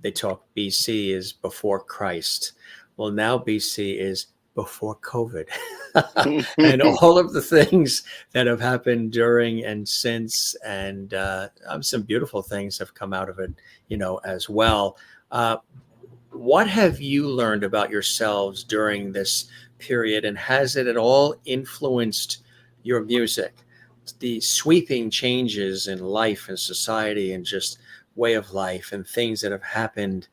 they talk BC is before Christ. Well, now BC is before COVID. And all of the things that have happened during and since, and some beautiful things have come out of it, as well. What have you learned about yourselves during this period, and has it at all influenced your music? The sweeping changes in life and society and just way of life and things that have happened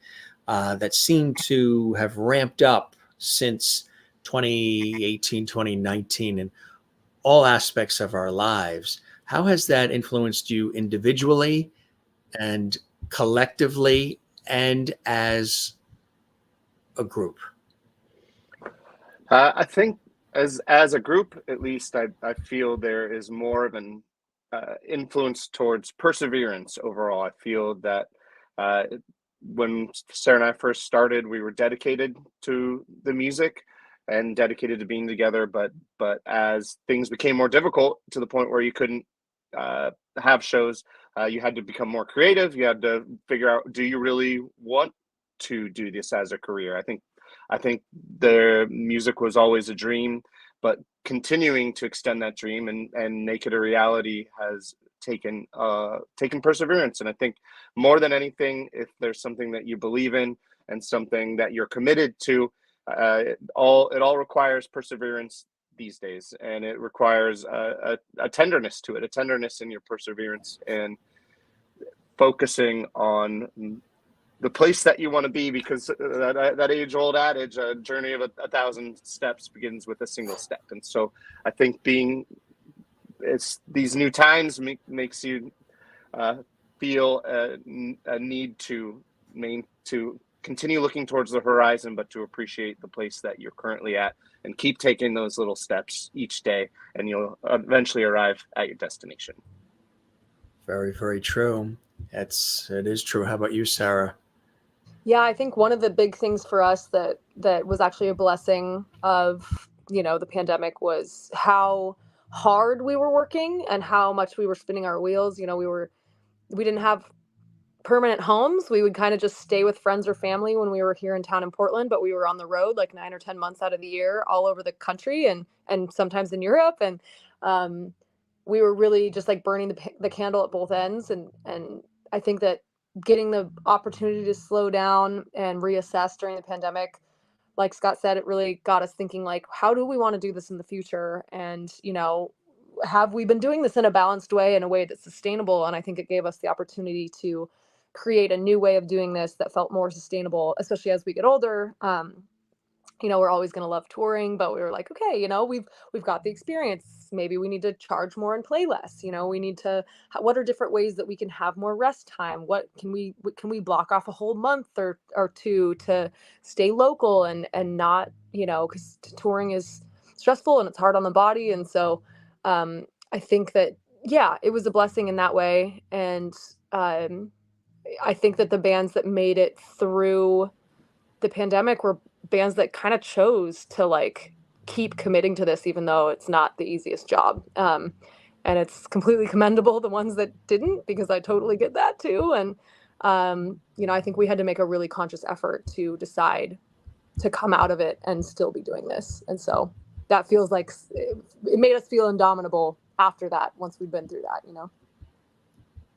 that seem to have ramped up since 2018, 2019, in all aspects of our lives. How has that influenced you individually and collectively and as a group? I think as a group, at least, I feel there is more of an influence towards perseverance overall. I feel that when Sarah and I first started, we were dedicated to the music and dedicated to being together. But as things became more difficult to the point where you couldn't have shows, You had to become more creative. You had to figure out, do you really want to do this as a career? I think the music was always a dream, but continuing to extend that dream and make it a reality has taken perseverance. And I think more than anything, if there's something that you believe in and something that you're committed to, it all requires perseverance these days, and it requires a tenderness to it, a tenderness in your perseverance, and focusing on the place that you want to be, because that age-old adage, a journey of a thousand steps begins with a single step. And so I think it's these new times makes you feel a need to continue looking towards the horizon, but to appreciate the place that you're currently at and keep taking those little steps each day, and you'll eventually arrive at your destination. Very, very true. It is true. How about you, Sarah? Yeah, I think one of the big things for us that was actually a blessing of, the pandemic was how hard we were working and how much we were spinning our wheels. We didn't have permanent homes. We would kind of just stay with friends or family when we were here in town in Portland, but we were on the road like 9 or 10 months out of the year, all over the country and sometimes in Europe. And we were really just like burning the candle at both ends. And I think that getting the opportunity to slow down and reassess during the pandemic, like Scott said, it really got us thinking, like, how do we want to do this in the future? And, have we been doing this in a balanced way, in a way that's sustainable? And I think it gave us the opportunity to create a new way of doing this that felt more sustainable, especially as we get older. We're always going to love touring, but we were like, okay, we've got the experience. Maybe we need to charge more and play less. We need to, what are different ways that we can have more rest time? What can we block off a whole month or two to stay local and not, because touring is stressful and it's hard on the body. And so I think that, yeah, it was a blessing in that way. And I think that the bands that made it through the pandemic were bands that kind of chose to like keep committing to this, even though it's not the easiest job. And it's completely commendable, the ones that didn't, because I totally get that too. And, I think we had to make a really conscious effort to decide to come out of it and still be doing this. And so that feels like it made us feel indomitable after that, once we'd been through that,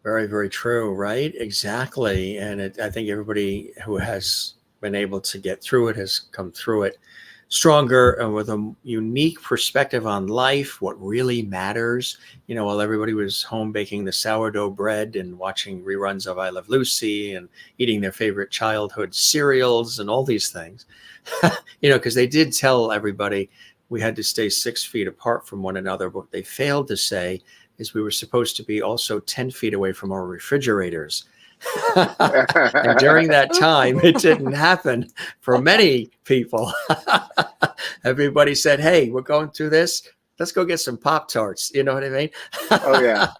Very, very true. Right. Exactly. And I think everybody who has been able to get through it has come through it stronger and with a unique perspective on life, what really matters. While everybody was home baking the sourdough bread and watching reruns of I Love Lucy and eating their favorite childhood cereals and all these things, because they did tell everybody we had to stay 6 feet apart from one another. But what they failed to say is we were supposed to be also 10 feet away from our refrigerators. And during that time, it didn't happen for many people. Everybody said, hey, we're going through this. Let's go get some Pop-Tarts. You know what I mean? Oh, yeah.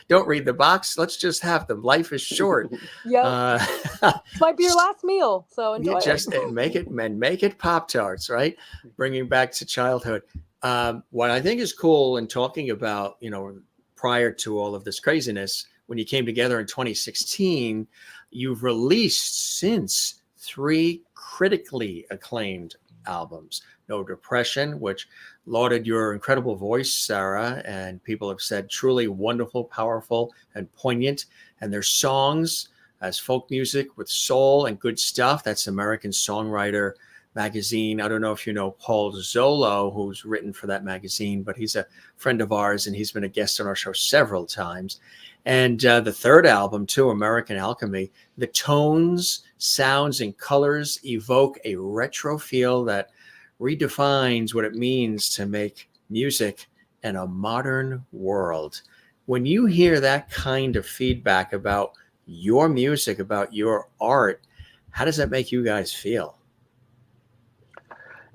Don't read the box. Let's just have them. Life is short. Yeah. This might be your last meal. So enjoy it. Make it Pop-Tarts, right? Bringing back to childhood. What I think is cool in talking about, prior to all of this craziness, when you came together in 2016, you've released since 3 critically acclaimed albums. No Depression, which lauded your incredible voice, Sarah, and people have said truly wonderful, powerful, and poignant. And their songs as folk music with soul and good stuff. That's American Songwriter magazine. I don't know if you know Paul Zolo, who's written for that magazine, but he's a friend of ours and he's been a guest on our show several times. And the 3rd album, too, American Alchemy, the tones, sounds, and colors evoke a retro feel that redefines what it means to make music in a modern world. When you hear that kind of feedback about your music, about your art, how does that make you guys feel?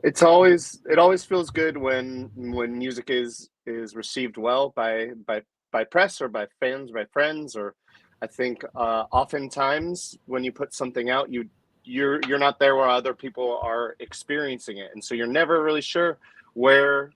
It always feels good when music is received well by press or by fans, by friends. Or I think oftentimes when you put something out, you're not there where other people are experiencing it, and so you're never really sure where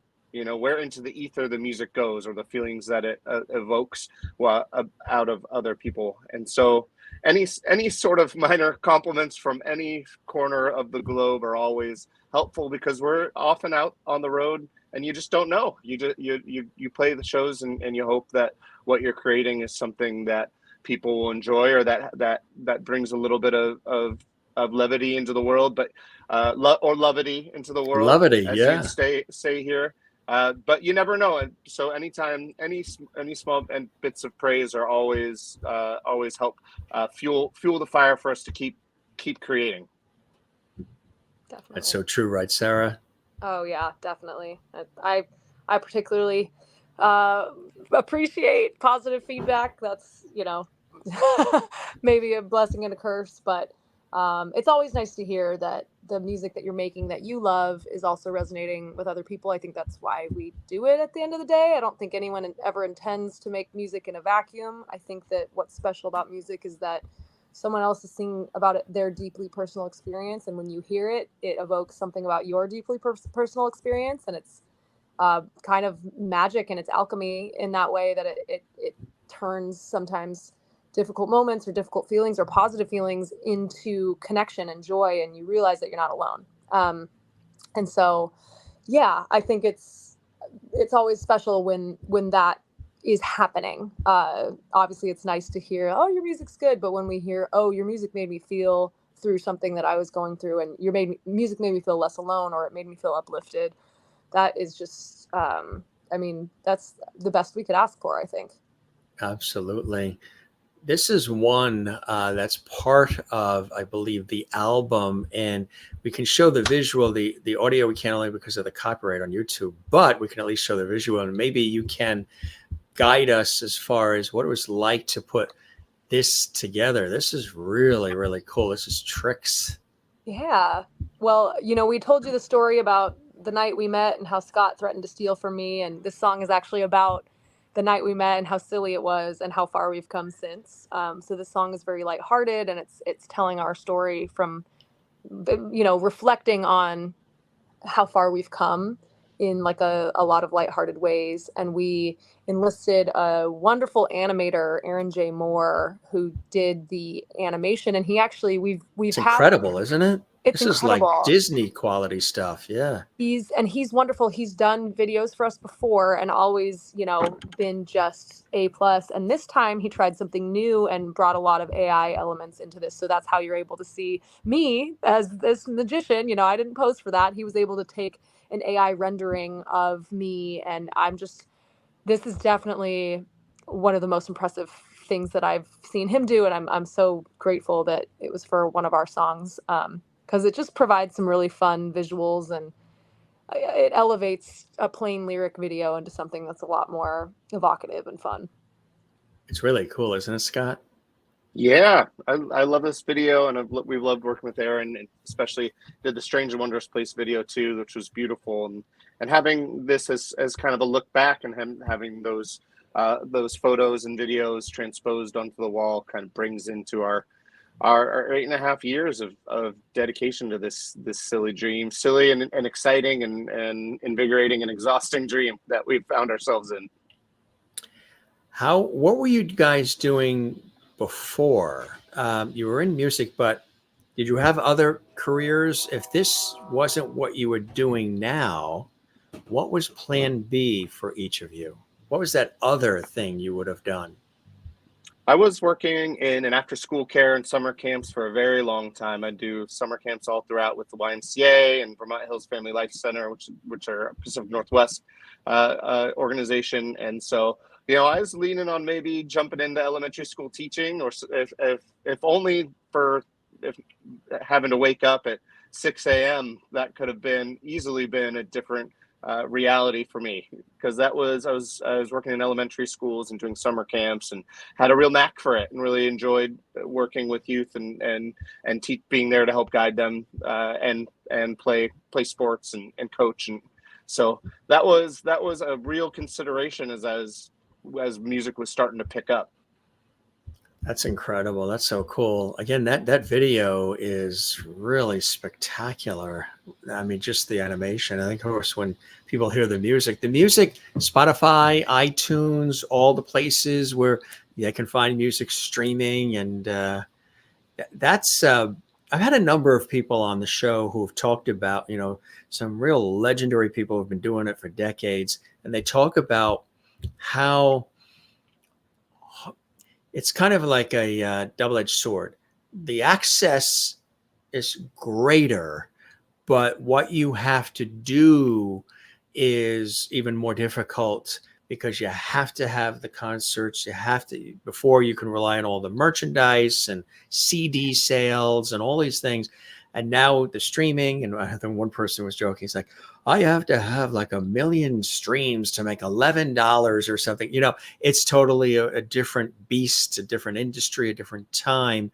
where into the ether the music goes, or the feelings that it evokes out of other people. And so any sort of minor compliments from any corner of the globe are always helpful, because we're often out on the road and you just don't know. You play the shows, and you hope that what you're creating is something that people will enjoy, or that brings a little bit of levity into the world, but or levity into the world, Levity, as yeah. you'd say here. But you never know. And so anytime, any small and bits of praise are always help fuel the fire for us to keep creating. Definitely. That's so true, right, Sarah? Oh yeah, definitely. I particularly appreciate positive feedback. That's, maybe a blessing and a curse, but it's always nice to hear that the music that you're making that you love is also resonating with other people. I think that's why we do it at the end of the day. I don't think anyone ever intends to make music in a vacuum. I think that what's special about music is that someone else is singing about their deeply personal experience, and when you hear it, it evokes something about your deeply personal experience, and it's kind of magic, and it's alchemy in that way, that it turns sometimes difficult moments or difficult feelings or positive feelings into connection and joy, and you realize that you're not alone. And so, yeah, I think it's always special when that is happening. Obviously, it's nice to hear, oh, your music's good, but when we hear, oh, your music made me feel through something that I was going through, and music made me feel less alone, or it made me feel uplifted, that is just, that's the best we could ask for, I think. Absolutely. This is one that's part of, I believe, the album, and we can show the visual. The audio we can't, only because of the copyright on YouTube, but we can at least show the visual, and maybe you can guide us as far as what it was like to put this together. This is really, really cool. This is Tricks. Yeah. Well, we told you the story about the night we met and how Scott threatened to steal from me, and this song is actually about the night we met and how silly it was and how far we've come since. So this song is very lighthearted, and it's telling our story from, reflecting on how far we've come in like a lot of lighthearted ways. And we enlisted a wonderful animator, Aaron J. Moore, who did the animation. And he actually, we've It's had, incredible, isn't it? it's This incredible. is like Disney quality stuff. Yeah. He's wonderful. He's done videos for us before and always, been just A+. And this time he tried something new and brought a lot of AI elements into this. So that's how you're able to see me as this magician. I didn't pose for that. He was able to take an AI rendering of me. And this is definitely one of the most impressive things that I've seen him do. And I'm so grateful that it was for one of our songs. Because it just provides some really fun visuals, and it elevates a plain lyric video into something that's a lot more evocative and fun. It's really cool, isn't it, Scott? Yeah, I love this video, and we've loved working with Aaron, and especially did the Strange and Wondrous Place video too, which was beautiful, and having this as kind of a look back, and having those photos and videos transposed onto the wall kind of brings into our 8.5 years of dedication to this silly dream, silly and exciting and invigorating and exhausting dream that we've found ourselves in. What were you guys doing before? You were in music, but did you have other careers? If this wasn't what you were doing now, what was plan B for each of you? What was that other thing you would have done? I was working in an after-school care and summer camps for a very long time. I do summer camps all throughout with the YMCA and Vermont Hills Family Life Center, which are Pacific Northwest organization. And so, I was leaning on maybe jumping into elementary school teaching, or if only for having to wake up at 6 a.m. That could have easily been a different reality for me, because I was working in elementary schools and doing summer camps, and had a real knack for it, and really enjoyed working with youth and being there to help guide them and play sports and coach. And so that was a real consideration as music was starting to pick up. That's incredible. That's so cool. Again, that video is really spectacular. I mean, just the animation. I think, of course, when people hear the music, Spotify, iTunes, all the places where they can find music streaming, and that's. I've had a number of people on the show who have talked about, some real legendary people who've been doing it for decades, and they talk about how it's kind of like a double-edged sword. The access is greater, but what you have to do is even more difficult because you have to have the concerts. You have to, before you can rely on all the merchandise and CD sales and all these things. And now the streaming, and I think one person was joking, he's like, I have to have like 1 million streams to make $11 or something. It's totally a different beast, a different industry, a different time.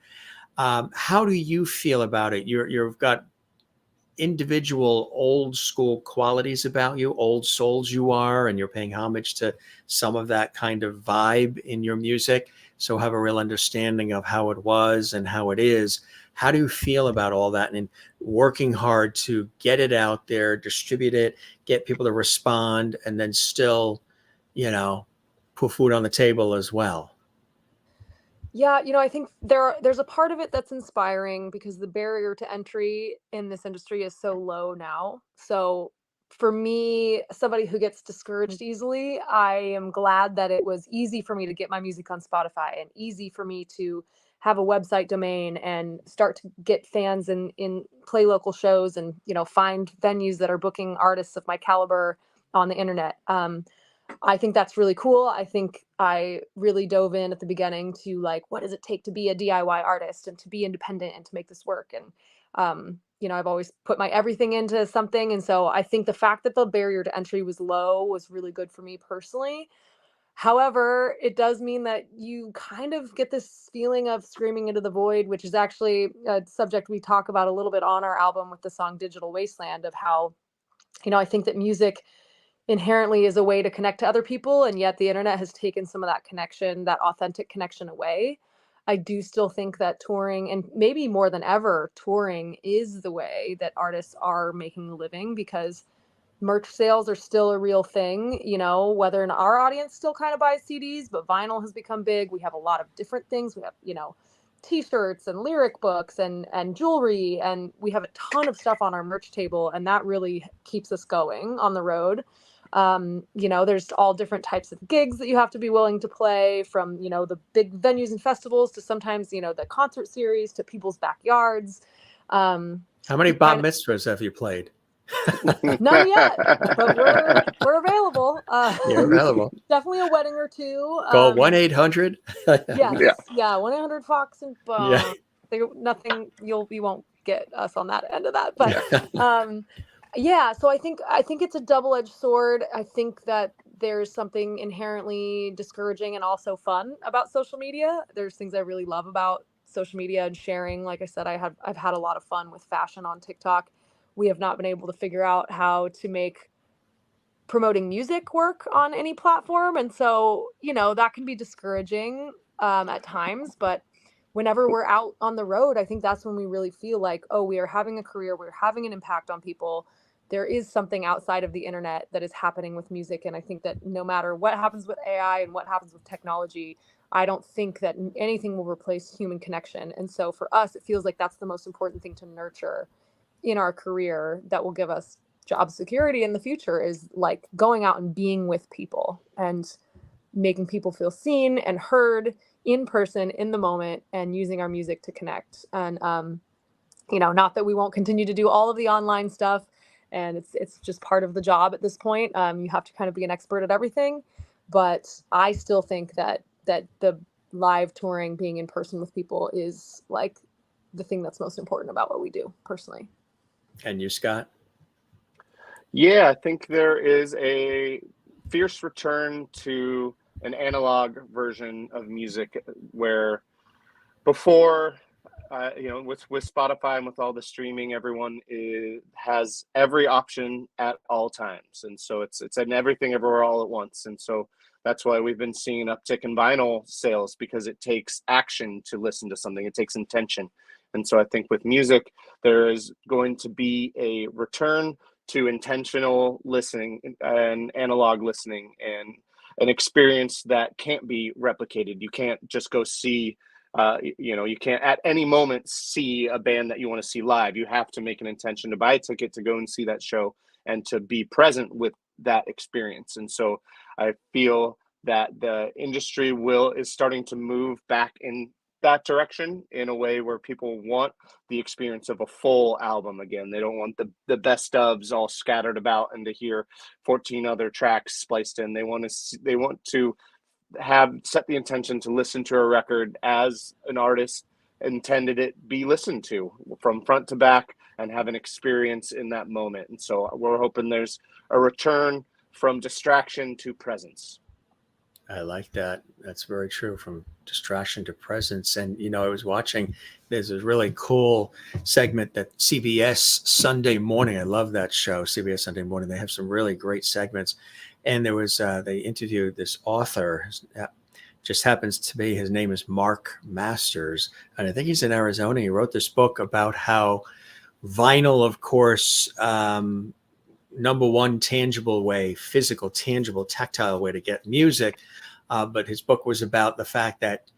How do you feel about it? You've got individual old school qualities about you, old souls you are, and you're paying homage to some of that kind of vibe in your music. So have a real understanding of how it was and how it is. How do you feel about all that and working hard to get it out there, distribute it, get people to respond, and then still, put food on the table as well? Yeah, I think there's a part of it that's inspiring because the barrier to entry in this industry is so low now. So for me, somebody who gets discouraged easily, I am glad that it was easy for me to get my music on Spotify and easy for me to have a website domain and start to get fans in play local shows and, find venues that are booking artists of my caliber on the internet. I think that's really cool. I think I really dove in at the beginning to like, what does it take to be a DIY artist and to be independent and to make this work? And, I've always put my everything into something. And so I think the fact that the barrier to entry was low was really good for me personally. However, it does mean that you kind of get this feeling of screaming into the void, which is actually a subject we talk about a little bit on our album with the song Digital Wasteland, of how, I think that music inherently is a way to connect to other people, and yet the internet has taken some of that connection, that authentic connection, away. I do still think that touring, and maybe more than ever, touring is the way that artists are making a living, because merch sales are still a real thing, whether in our audience still kind of buys CDs, but vinyl has become big. We have a lot of different things. We have, t-shirts and lyric books and jewelry, and we have a ton of stuff on our merch table, and that really keeps us going on the road. There's all different types of gigs that you have to be willing to play, from, the big venues and festivals to sometimes, the concert series to people's backyards. How many bat mitzvahs have you played? None yet, but we're available. You're available. Definitely a wedding or two. Call 1-800. Yes, yeah, 1-800-Fox and Yeah. Nothing, you won't get us on that end of that, but yeah, so I think it's a double-edged sword. I think that there's something inherently discouraging and also fun about social media. There's things I really love about social media and sharing. Like I said, I've had a lot of fun with fashion on TikTok. We have not been able to figure out how to make promoting music work on any platform, and so that can be discouraging at times. But whenever we're out on the road, I think that's when we really feel like, oh, we are having a career, we're having an impact on people. There is something outside of the internet that is happening with music. And I think that no matter what happens with AI and what happens with technology, I don't think that anything will replace human connection. And so for us, it feels like that's the most important thing to nurture in our career that will give us job security in the future, is like going out and being with people and making people feel seen and heard in person in the moment, and using our music to connect. And not that we won't continue to do all of the online stuff, and it's just part of the job at this point. You have to kind of be an expert at everything, but I still think that the live touring, being in person with people, is like the thing that's most important about what we do personally. And you, Scott? Yeah, I think there is a fierce return to an analog version of music, where before, with Spotify and with all the streaming, everyone has every option at all times, and so it's in everything everywhere all at once. And so That's why we've been seeing an uptick in vinyl sales, because it takes action to listen to something. It takes intention. And so I think with music, there is going to be a return to intentional listening and analog listening, and an experience that can't be replicated. You can't just go see, you can't at any moment see a band that you want to see live. You have to make an intention to buy a ticket to go and see that show and to be present with that experience. And so I feel that the industry is starting to move back in that direction, in a way where people want the experience of a full album again. They don't want the best ofs all scattered about and to hear 14 other tracks spliced in. They want to set the intention to listen to a record as an artist intended it be listened to, from front to back, and have an experience in that moment. And so we're hoping there's a return from distraction to presence. I like that. That's very true, from distraction to presence. And, I was watching, there's a really cool segment that CBS Sunday Morning, I love that show, CBS Sunday Morning. They have some really great segments. And there was, they interviewed this author, just happens to be, his name is Mark Masters. And I think he's in Arizona. He wrote this book about how vinyl, of course, number one tangible way, physical, tangible, tactile way to get music. But his book was about the fact that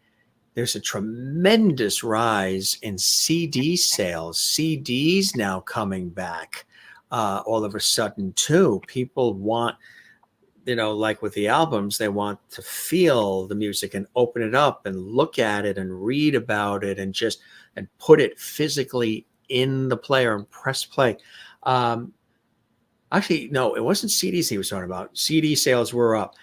there's a tremendous rise in CD sales. CDs now coming back all of a sudden too. People want, like with the albums, they want to feel the music and open it up and look at it and read about it and put it physically in the player and press play. Actually, no, it wasn't CDs he was talking about. CD sales were up.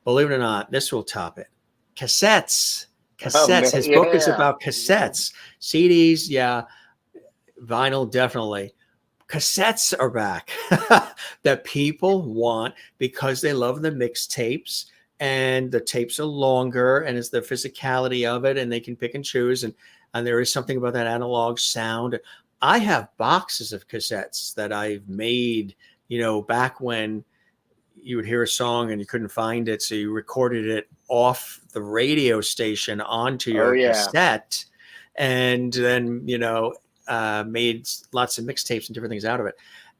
Believe it or not, this will top it. Cassettes. His book is about cassettes. CDs, yeah. Vinyl, definitely. Cassettes are back that people want because they love the mixtapes, and the tapes are longer, and it's the physicality of it, and they can pick and choose. And there is something about that analog sound. I have boxes of cassettes that I've made, back when you would hear a song and you couldn't find it, so you recorded it off the radio station onto your cassette, and then made lots of mixtapes and different things out of it.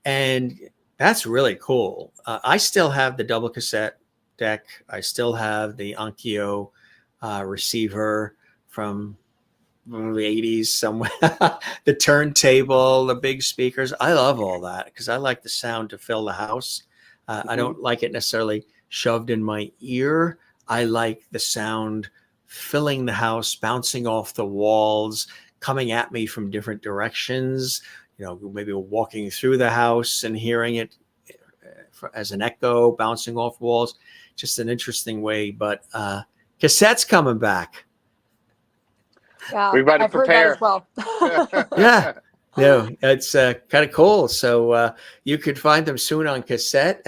And that's really cool. I still have the double cassette deck. I still have the Onkyo receiver from the 80s somewhere. The turntable, the big speakers. I love all that because I like the sound to fill the house. I don't like it necessarily shoved in my ear. I like the sound filling the house, bouncing off the walls, coming at me from different directions, maybe walking through the house and hearing it as an echo, bouncing off walls. Just an interesting way. But cassettes coming back. Yeah, we better I've prepare. heard that as well. Yeah. No, it's kind of cool. So you could find them soon on cassette.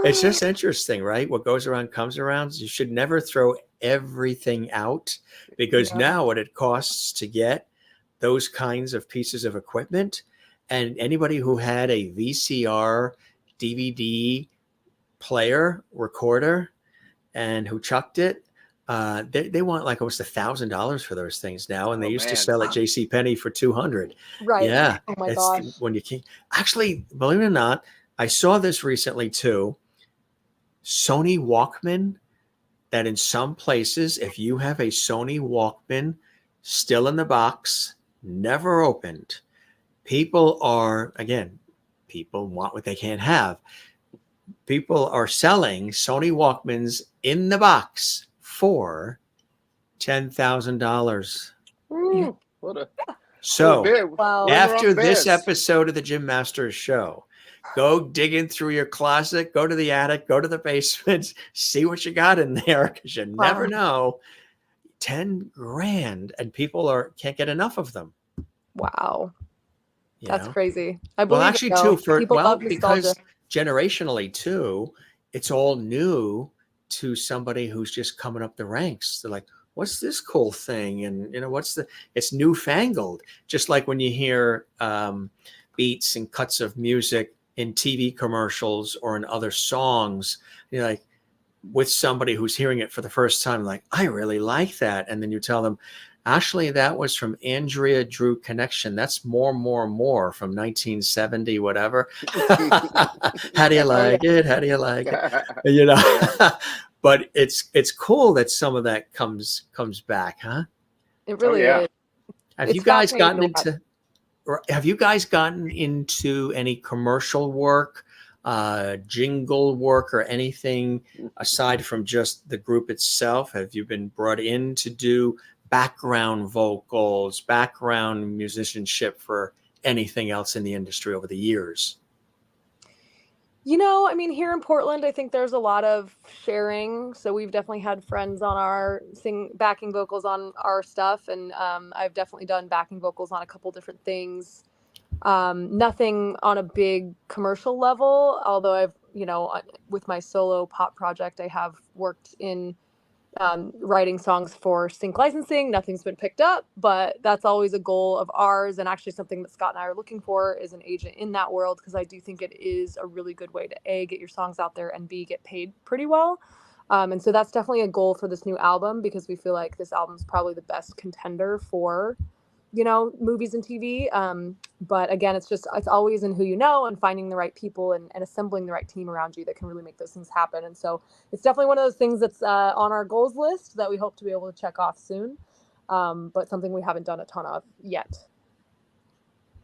It's just interesting, right? What goes around comes around. You should never throw everything out, because now what it costs to get those kinds of pieces of equipment, and anybody who had a VCR, DVD player, recorder, and who chucked it, they want like almost $1,000 for those things now, and they used to sell at JCPenney for $200. Right. Yeah. Oh my gosh. When you can actually, believe it or not, I saw this recently too. Sony Walkman, that in some places, if you have a Sony Walkman still in the box, never opened, people want what they can't have. People are selling Sony Walkmans in the box for $10,000. So after this episode of the Jim Masters Show, go digging through your closet, go to the attic, go to the basement, see what you got in there, because you never know. 10 grand, and people can't get enough of them. Wow. That's crazy. I believe actually because generationally too, it's all new to somebody who's just coming up the ranks. They're like, what's this cool thing? And it's newfangled. Just like when you hear beats and cuts of music in TV commercials or in other songs, you're like, with somebody who's hearing it for the first time, like, I really like that. And then you tell them, actually, that was from Andrea Drew Connection. That's more from 1970, whatever. How do you like it? How do you like it? You know, but it's cool that some of that comes back, huh? It really yeah. is. Have It's you guys fascinating gotten to watch. into, or have you guys gotten into any commercial work, jingle work, or anything aside from just the group itself? Have you been brought in to do background vocals, background musicianship for anything else in the industry over the years? You know, I mean, here in Portland, I think there's a lot of sharing. So we've definitely had friends on our backing vocals on our stuff, and I've definitely done backing vocals on a couple different things. Nothing on a big commercial level, although I've, with my solo pop project, I have worked in writing songs for sync licensing. Nothing's been picked up, but that's always a goal of ours, and actually something that Scott and I are looking for is an agent in that world, because I do think it is a really good way to A, get your songs out there, and B, get paid pretty well. And so that's definitely a goal for this new album, because we feel like this album is probably the best contender for movies and TV. But again, it's always in who you know, and finding the right people, and assembling the right team around you that can really make those things happen. And so it's definitely one of those things that's on our goals list that we hope to be able to check off soon. But something we haven't done a ton of yet.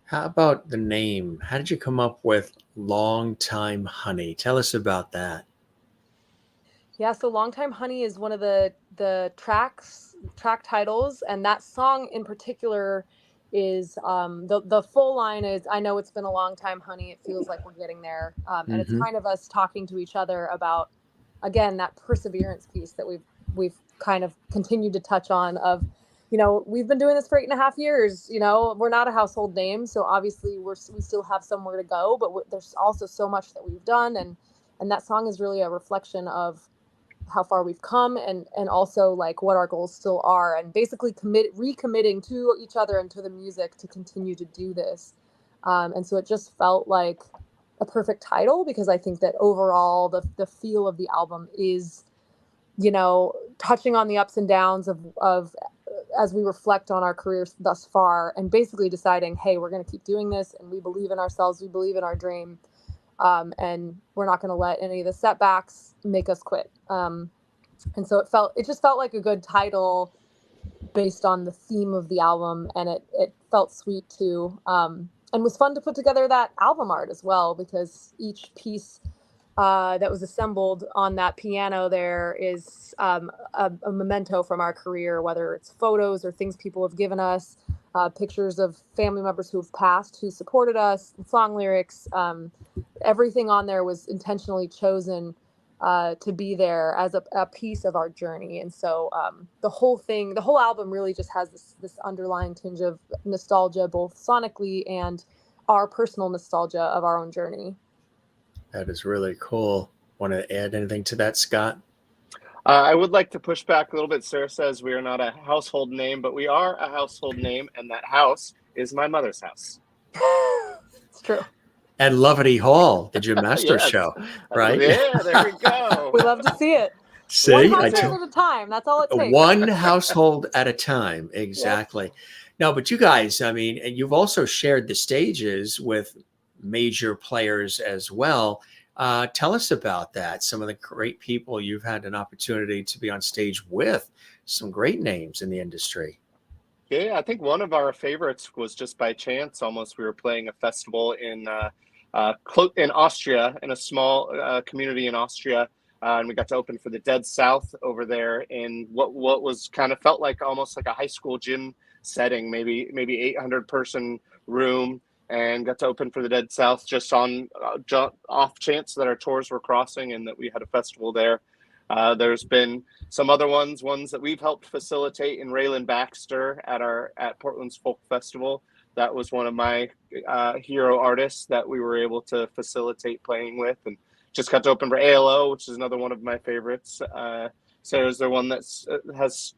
How about the name? How did you come up with Long Time Honey? Tell us about that. Yeah, so Long Time Honey is one of the track titles, and that song in particular is the full line is, I know it's been a long time, honey, it feels like we're getting there. And it's kind of us talking to each other about, again, that perseverance piece that we've kind of continued to touch on of, we've been doing this for 8.5 years. We're not a household name, so obviously we still have somewhere to go, but there's also so much that we've done, and that song is really a reflection of how far we've come, and also like what our goals still are, and basically recommitting to each other and to the music to continue to do this. And so it just felt like a perfect title, because I think that overall the feel of the album is, touching on the ups and downs of as we reflect on our careers thus far, and basically deciding, hey, we're going to keep doing this, and we believe in ourselves, we believe in our dream. And we're not going to let any of the setbacks make us quit. And so it just felt like a good title based on the theme of the album, and it felt sweet too. And was fun to put together that album art as well, because each piece that was assembled on that piano there is a memento from our career, whether it's photos or things people have given us, pictures of family members who have passed, who supported us, song lyrics. Everything on there was intentionally chosen to be there as a piece of our journey. And so the whole album really just has this underlying tinge of nostalgia, both sonically and our personal nostalgia of our own journey. That is really cool. Want to add anything to that, Scott? I would like to push back a little bit. Sarah says we are not a household name, but we are a household name, and that house is my mother's house. It's true. At Lovety Hall, the Jim Master Yes. show, right? Yeah, there we go. We love to see it. See, one household at a time. That's all it takes. One household at a time. Exactly. Yep. No, but you guys, I mean, you've also shared the stages with major players as well. Tell us about that. Some of the great people you've had an opportunity to be on stage with, some great names in the industry. Yeah, I think one of our favorites was just by chance. Almost, we were playing a festival in Austria, in a small community in Austria, and we got to open for the Dead South over there in what was kind of felt like almost like a high school gym setting, maybe 800 person room, and got to open for the Dead South just on off chance that our tours were crossing and that we had a festival there. There's been some other ones that we've helped facilitate in Rayland Baxter at Portland's Folk Festival. That was one of my hero artists that we were able to facilitate playing with, and just got to open for ALO, which is another one of my favorites. So is there one that has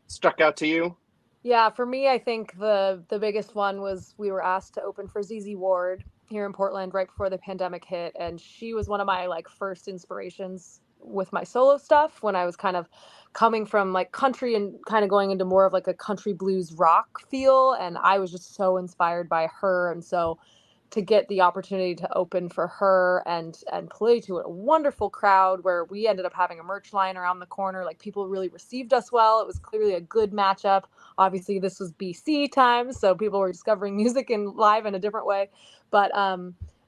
stuck out to you? Yeah, for me, I think the biggest one was we were asked to open for ZZ Ward here in Portland right before the pandemic hit, and she was one of my like first inspirations with my solo stuff when I was kind of coming from like country and kind of going into more of like a country blues rock feel, and I was just so inspired by her. And so to get the opportunity to open for her and play to a wonderful crowd where we ended up having a merch line around the corner, like people really received us well. It was clearly a good matchup. Obviously this was BC times, so people were discovering music in live in a different way. But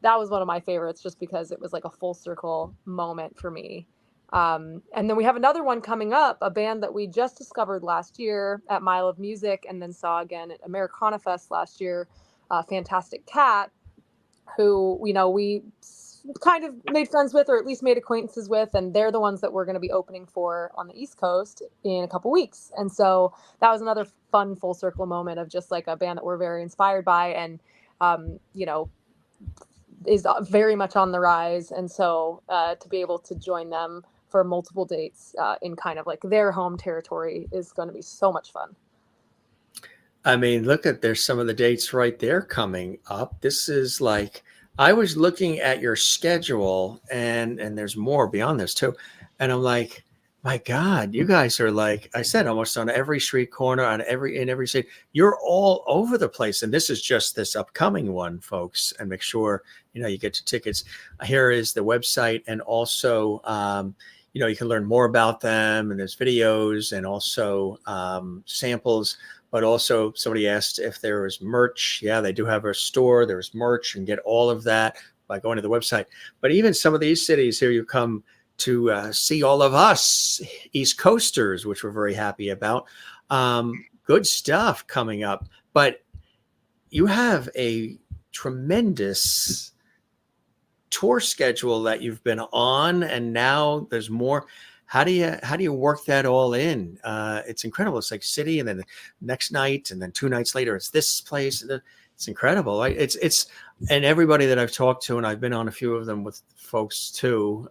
that was one of my favorites just because it was like a full circle moment for me. And then we have another one coming up, a band that we just discovered last year at Mile of Music and then saw again at Americana Fest last year, Fantastic Cat, who, you know, we kind of made friends with or at least made acquaintances with, and they're the ones that we're going to be opening for on the East Coast in a couple weeks. And so that was another fun full circle moment of just like a band that we're very inspired by and, you know, is very much on the rise. And so to be able to join them for multiple dates in kind of like their home territory is going to be so much fun. I mean, look at, there's some of the dates right there coming up. This is like, I was looking at your schedule and there's more beyond this too. And I'm like, my God, you guys are like I said, almost on every street corner, in every city. You're all over the place. And this is just this upcoming one, folks. And make sure, you know, you get your tickets. Here is the website. And also, you know, you can learn more about them and there's videos and also samples. But also somebody asked if there was merch. Yeah, they do have a store. There's merch and get all of that by going to the website. But even some of these cities here, you come to see all of us East Coasters, which we're very happy about. Good stuff coming up. But you have a tremendous tour schedule that you've been on, and now there's more. How do you work that all in? It's incredible. It's like city, and then the next night, and then 2 nights later, it's this place. It's incredible. It's and everybody that I've talked to, and I've been on a few of them with folks too.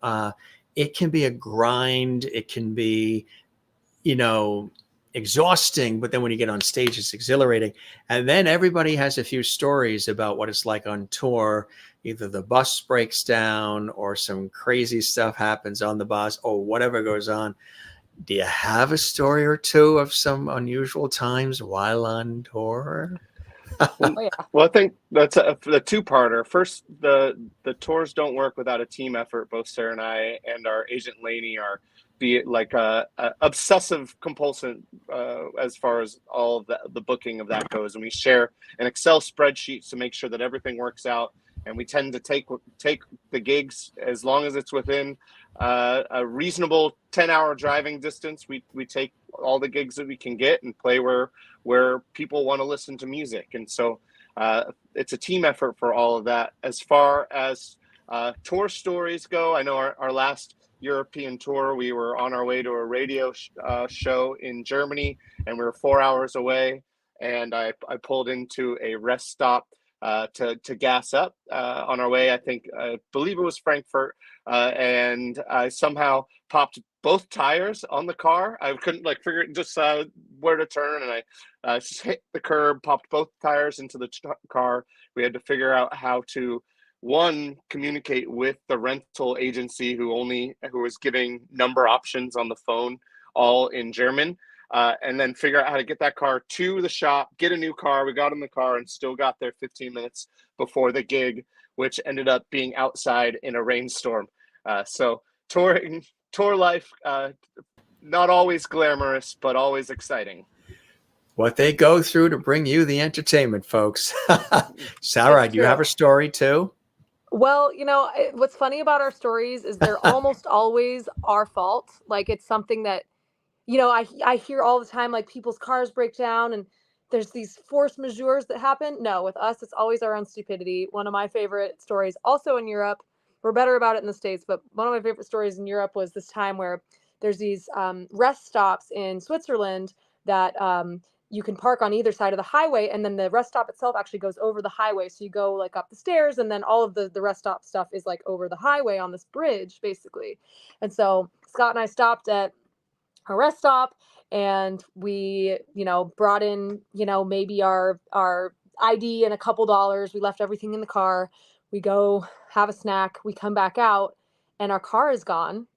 It can be a grind. It can be, you know, exhausting, but then when you get on stage, it's exhilarating. And then everybody has a few stories about what it's like on tour. Either the bus breaks down or some crazy stuff happens on the bus or whatever goes on. Do you have a story or two of some unusual times while on tour? Well, I think that's the two-parter. First, the tours don't work without a team effort. Both Sarah and I and our agent Lainey are be it like a obsessive compulsive as far as all of the booking of that goes, and we share an Excel spreadsheet to make sure that everything works out. And we tend to take the gigs as long as it's within a reasonable 10-hour driving distance. We take all the gigs that we can get and play where people want to listen to music. And so it's a team effort for all of that. As far as tour stories go, I know our last European tour, we were on our way to a radio show in Germany, and we were 4 hours away. And I pulled into a rest stop to gas up on our way. I believe it was Frankfurt, and I somehow popped both tires on the car. I couldn't figure just where to turn, and I just hit the curb, popped both tires into the car. We had to figure out how to communicate with the rental agency who was giving number options on the phone, all in German. And then figure out how to get that car to the shop, get a new car. We got in the car and still got there 15 minutes before the gig, which ended up being outside in a rainstorm. So tour life, not always glamorous, but always exciting. What they go through to bring you the entertainment, folks. Sarah, do you have a story too? Well, you know, what's funny about our stories is they're almost always our fault. Like it's something that, you know, I hear all the time, like people's cars break down and there's these force majeures that happen. No, with us, it's always our own stupidity. One of my favorite stories also in Europe, we're better about it in the States, but one of my favorite stories in Europe was this time where there's these rest stops in Switzerland that you can park on either side of the highway, and then the rest stop itself actually goes over the highway. So you go like up the stairs, and then all of the rest stop stuff is like over the highway on this bridge, basically. And so Scott and I stopped at a rest stop, and we, you know, brought in, you know, maybe our ID and a couple dollars. We left everything in the car. We go have a snack, we come back out, and our car is gone.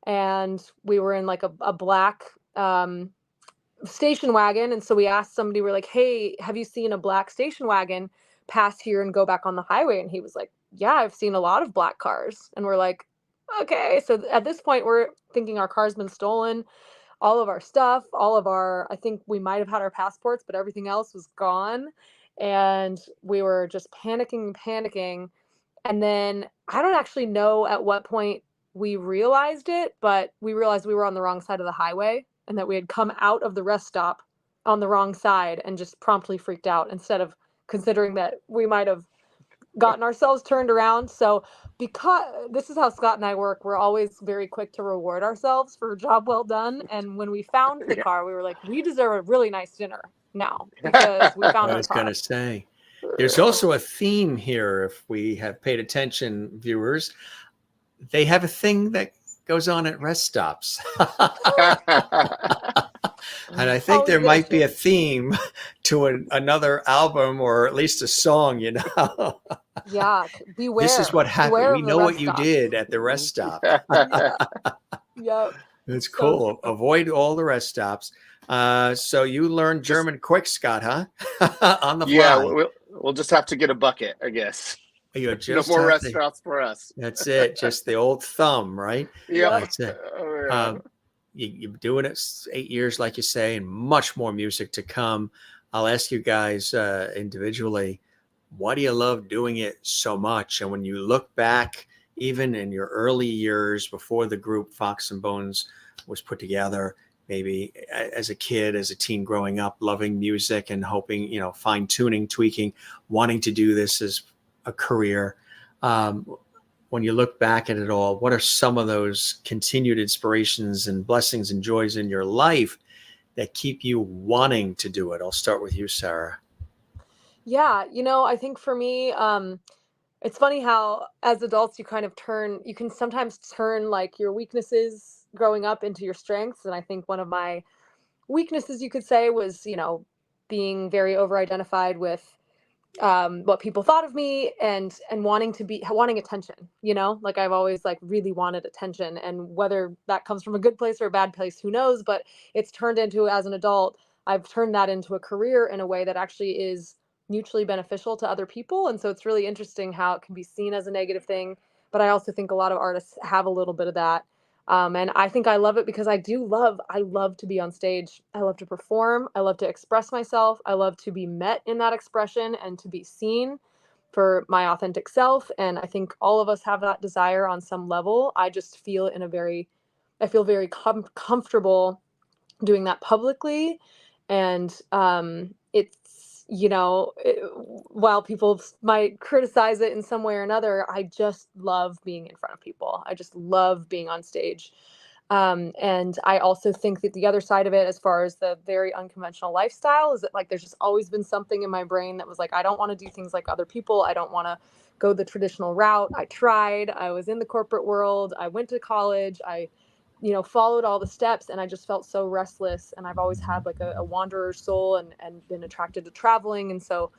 And we were in like a black station wagon. And so we asked somebody, we're like, hey, have you seen a black station wagon pass here and go back on the highway? And he was like, yeah, I've seen a lot of black cars. And we're like, okay. So at this point, we're thinking our car's been stolen, all of our stuff, I think we might have had our passports, but everything else was gone. And we were just panicking. And then I don't actually know at what point we realized it, but we realized we were on the wrong side of the highway and that we had come out of the rest stop on the wrong side and just promptly freaked out instead of considering that we might have gotten ourselves turned around. So because this is how Scott and I work, we're always very quick to reward ourselves for a job well done. And when we found the car, we were like, we deserve a really nice dinner now because we found I our was car. going to say, there's also a theme here. If we have paid attention, viewers, they have a thing that goes on at rest stops. And I think there might be a theme to another album or at least a song, you know. Yeah, beware. This is what happened. We know what you did at the rest stop. Yep. It's cool. Avoid all the rest stops. So you learned German quick, Scott, huh? On the fly. Yeah, we'll just have to get a bucket, I guess. You just no more restaurants for us. That's it. Just the old thumb, right? Yeah, that's it. You're doing it 8 years, like you say, and much more music to come. I'll ask you guys individually, why do you love doing it so much? And when you look back, even in your early years before the group Fox and Bones was put together, maybe as a kid, as a teen growing up, loving music and hoping, you know, fine tuning, tweaking, wanting to do this as a career. When you look back at it all, what are some of those continued inspirations and blessings and joys in your life that keep you wanting to do it? I'll start with you, Sarah. Yeah, I think for me, it's funny how as adults you can sometimes turn like your weaknesses growing up into your strengths. And I think one of my weaknesses, you could say, was, being very over-identified with what people thought of me and wanting attention, like I've always like really wanted attention, and whether that comes from a good place or a bad place, who knows, but it's turned into, as an adult, I've turned that into a career in a way that actually is mutually beneficial to other people. And so it's really interesting how it can be seen as a negative thing, but I also think a lot of artists have a little bit of that. And I think I love it because I love to be on stage. I love to perform. I love to express myself. I love to be met in that expression and to be seen for my authentic self. And I think all of us have that desire on some level. I just feel I feel very comfortable doing that publicly. And it's, while people might criticize it in some way or another, I just love being in front of people. I just love being on stage. And I also think that the other side of it, as far as the very unconventional lifestyle, is that like there's just always been something in my brain that was like, I don't want to do things like other people. I don't want to go the traditional route. I tried. I was in the corporate world. I went to college. I followed all the steps, and I just felt so restless. And I've always had like a wanderer's soul and been attracted to traveling. And so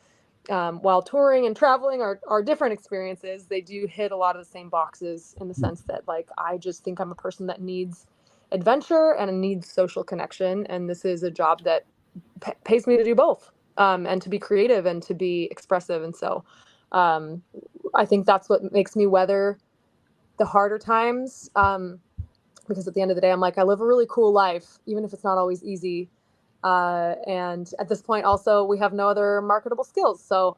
while touring and traveling are different experiences, they do hit a lot of the same boxes in the sense that like I just think I'm a person that needs adventure and needs social connection. And this is a job that pays me to do both, and to be creative and to be expressive. And so I think that's what makes me weather the harder times. Because at the end of the day, I'm like, I live a really cool life, even if it's not always easy. And at this point, also, we have no other marketable skills. So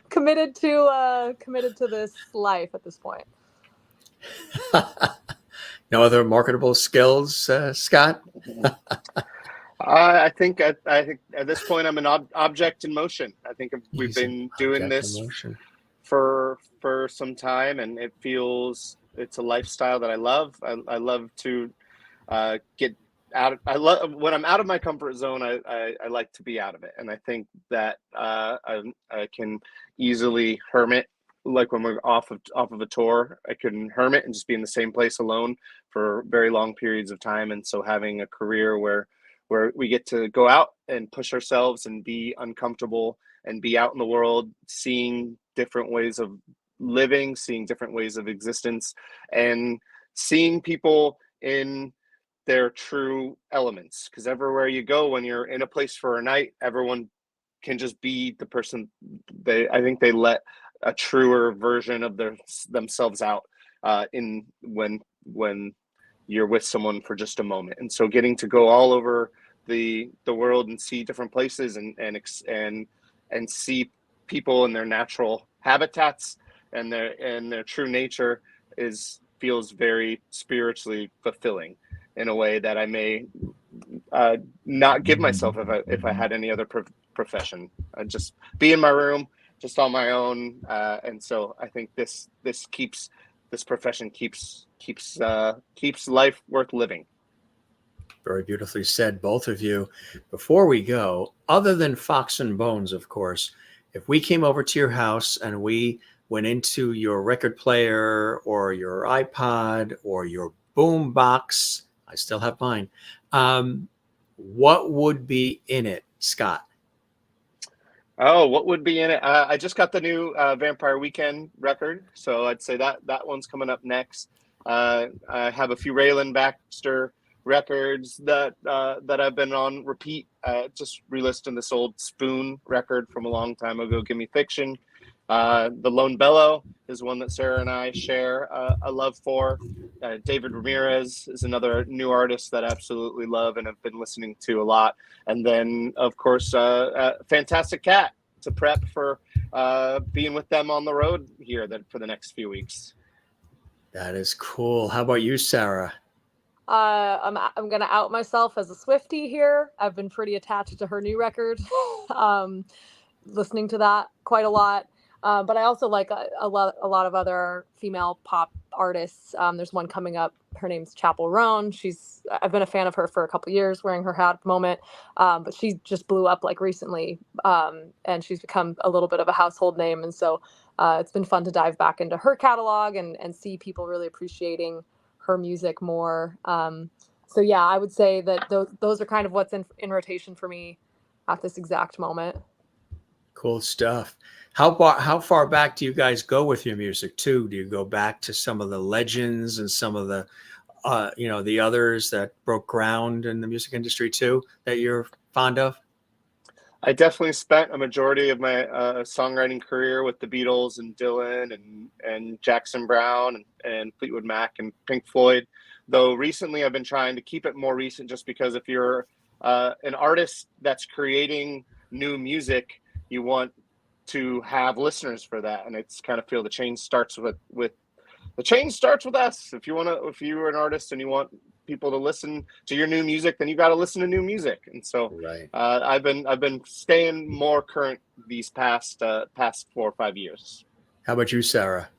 committed to this life at this point. No other marketable skills, Scott? I think at this point I'm an object in motion. I think we've been doing this for some time, and it's a lifestyle that I love. I love to get out. When I'm out of my comfort zone. I like to be out of it, and I think that I can easily hermit. Like when we're off of a tour, I can hermit and just be in the same place alone for very long periods of time. And so having a career where we get to go out and push ourselves and be uncomfortable and be out in the world, seeing different ways of living, seeing different ways of existence, and seeing people in their true elements. Because everywhere you go, when you're in a place for a night, everyone can just be the person I think they let a truer version of themselves out in when you're with someone for just a moment. And so getting to go all over the world and see different places and see people in their natural habitats and their true nature feels very spiritually fulfilling in a way that I may not give myself if I had any other profession. I'd just be in my room, just on my own, and so I think this profession keeps life worth living. Very beautifully said, both of you. Before we go, other than Fox and Bones, of course, if we came over to your house and we went into your record player or your iPod or your boom box, I still have mine, what would be in it, Scott? Oh, what would be in it? I just got the new Vampire Weekend record, so I'd say that one's coming up next. I have a few Rayland Baxter records that I've been on repeat. Just re-listened this old Spoon record from a long time ago, Give Me Fiction. The Lone Bellow is one that Sarah and I share a love for. David Ramirez is another new artist that I absolutely love and have been listening to a lot. And then, of course, Fantastic Cat to prep for being with them on the road here for the next few weeks. That is cool. How about you, Sarah? I'm going to out myself as a Swiftie here. I've been pretty attached to her new record, listening to that quite a lot. But I also like a lot of other female pop artists. There's one coming up. Her name's Chapel Roan. I've been a fan of her for a couple of years, wearing her hat at the moment. But she just blew up like recently, and she's become a little bit of a household name. And so it's been fun to dive back into her catalog and see people really appreciating her music more. So yeah, I would say that those are kind of what's in rotation for me at this exact moment. Cool stuff. How far back do you guys go with your music too? Do you go back to some of the legends and some of the the others that broke ground in the music industry too that you're fond of? I definitely spent a majority of my songwriting career with the Beatles and Dylan and Jackson Browne and Fleetwood Mac and Pink Floyd. Though recently I've been trying to keep it more recent, just because if you're an artist that's creating new music, you want to have listeners for that, and it's kind of feel the change starts with the change starts with us. If you're an artist and you want people to listen to your new music, then you got to listen to new music. And so Right. I've been staying more current these past 4 or 5 years. How about you, Sarah?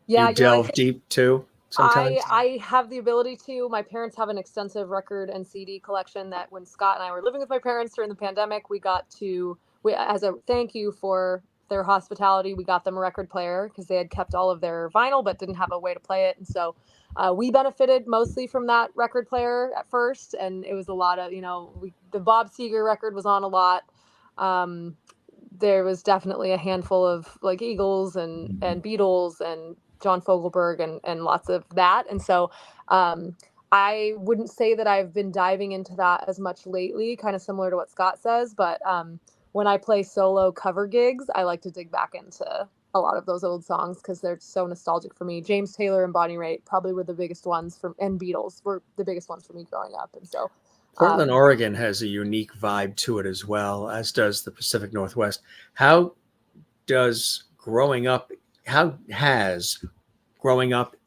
Yeah, you delve deep too sometimes? I have the ability to. My parents have an extensive record and CD collection that when Scott and I were living with my parents during the pandemic, we as a thank you for their hospitality, we got them a record player because they had kept all of their vinyl but didn't have a way to play it. And so we benefited mostly from that record player at first. And it was a lot of, the Bob Seger record was on a lot. There was definitely a handful of like Eagles and Beatles and John Fogelberg and lots of that. And so I wouldn't say that I've been diving into that as much lately, kind of similar to what Scott says. But when I play solo cover gigs, I like to dig back into a lot of those old songs because they're so nostalgic for me. James Taylor and Bonnie Raitt probably were the biggest ones and Beatles were the biggest ones for me growing up. And so Portland, Oregon has a unique vibe to it as well, as does the Pacific Northwest. How has growing up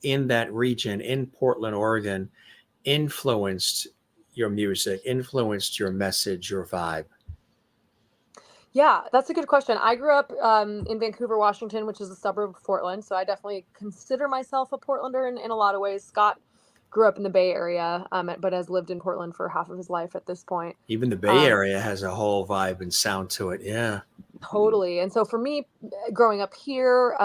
in that region, in Portland, Oregon, influenced your music, influenced your message, your vibe? Yeah, that's a good question. I grew up in Vancouver, Washington, which is a suburb of Portland. So I definitely consider myself a Portlander in a lot of ways. Scott grew up in the Bay Area, but has lived in Portland for half of his life at this point. Even the Bay Area has a whole vibe and sound to it. Yeah, totally. And so for me, growing up here,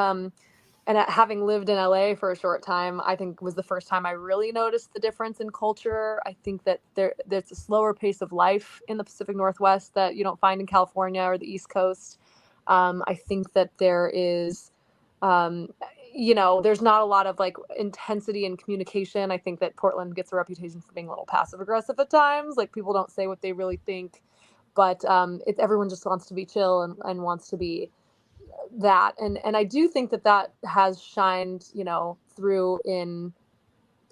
and having lived in LA for a short time, I think was the first time I really noticed the difference in culture. I think that there's a slower pace of life in the Pacific Northwest that you don't find in California or the East Coast. I think that there is Um, there's not a lot of like intensity in communication. I think that Portland gets a reputation for being a little passive aggressive at times. Like people don't say what they really think, but everyone just wants to be chill and wants to be that. And I do think that has shined, through in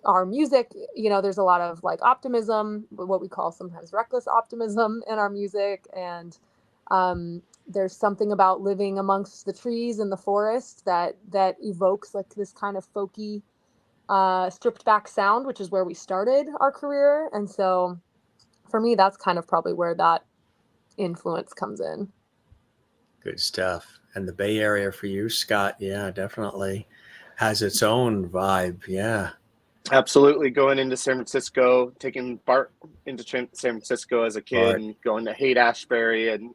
our music. There's a lot of like optimism, what we call sometimes reckless optimism in our music. And there's something about living amongst the trees in the forest that evokes like this kind of folky, stripped back sound, which is where we started our career. And so for me, that's kind of probably where that influence comes in. Good stuff. And the Bay Area for you, Scott, yeah, definitely has its own vibe. Yeah. Absolutely. Going into San Francisco, taking Bart into San Francisco as a kid, and going to Haight-Ashbury, and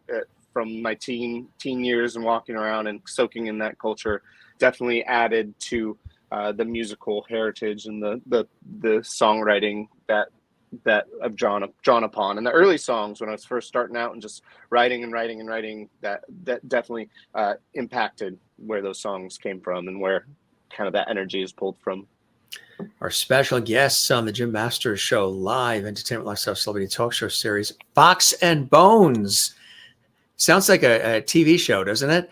from my teen years and walking around and soaking in that culture definitely added to the musical heritage and the songwriting that I've drawn upon. And the early songs when I was first starting out and just writing, that definitely impacted where those songs came from and where kind of that energy is pulled from. Our special guests on the Jim Masters Show live entertainment lifestyle celebrity talk show series, Fox and Bones. Sounds like a TV show, doesn't it?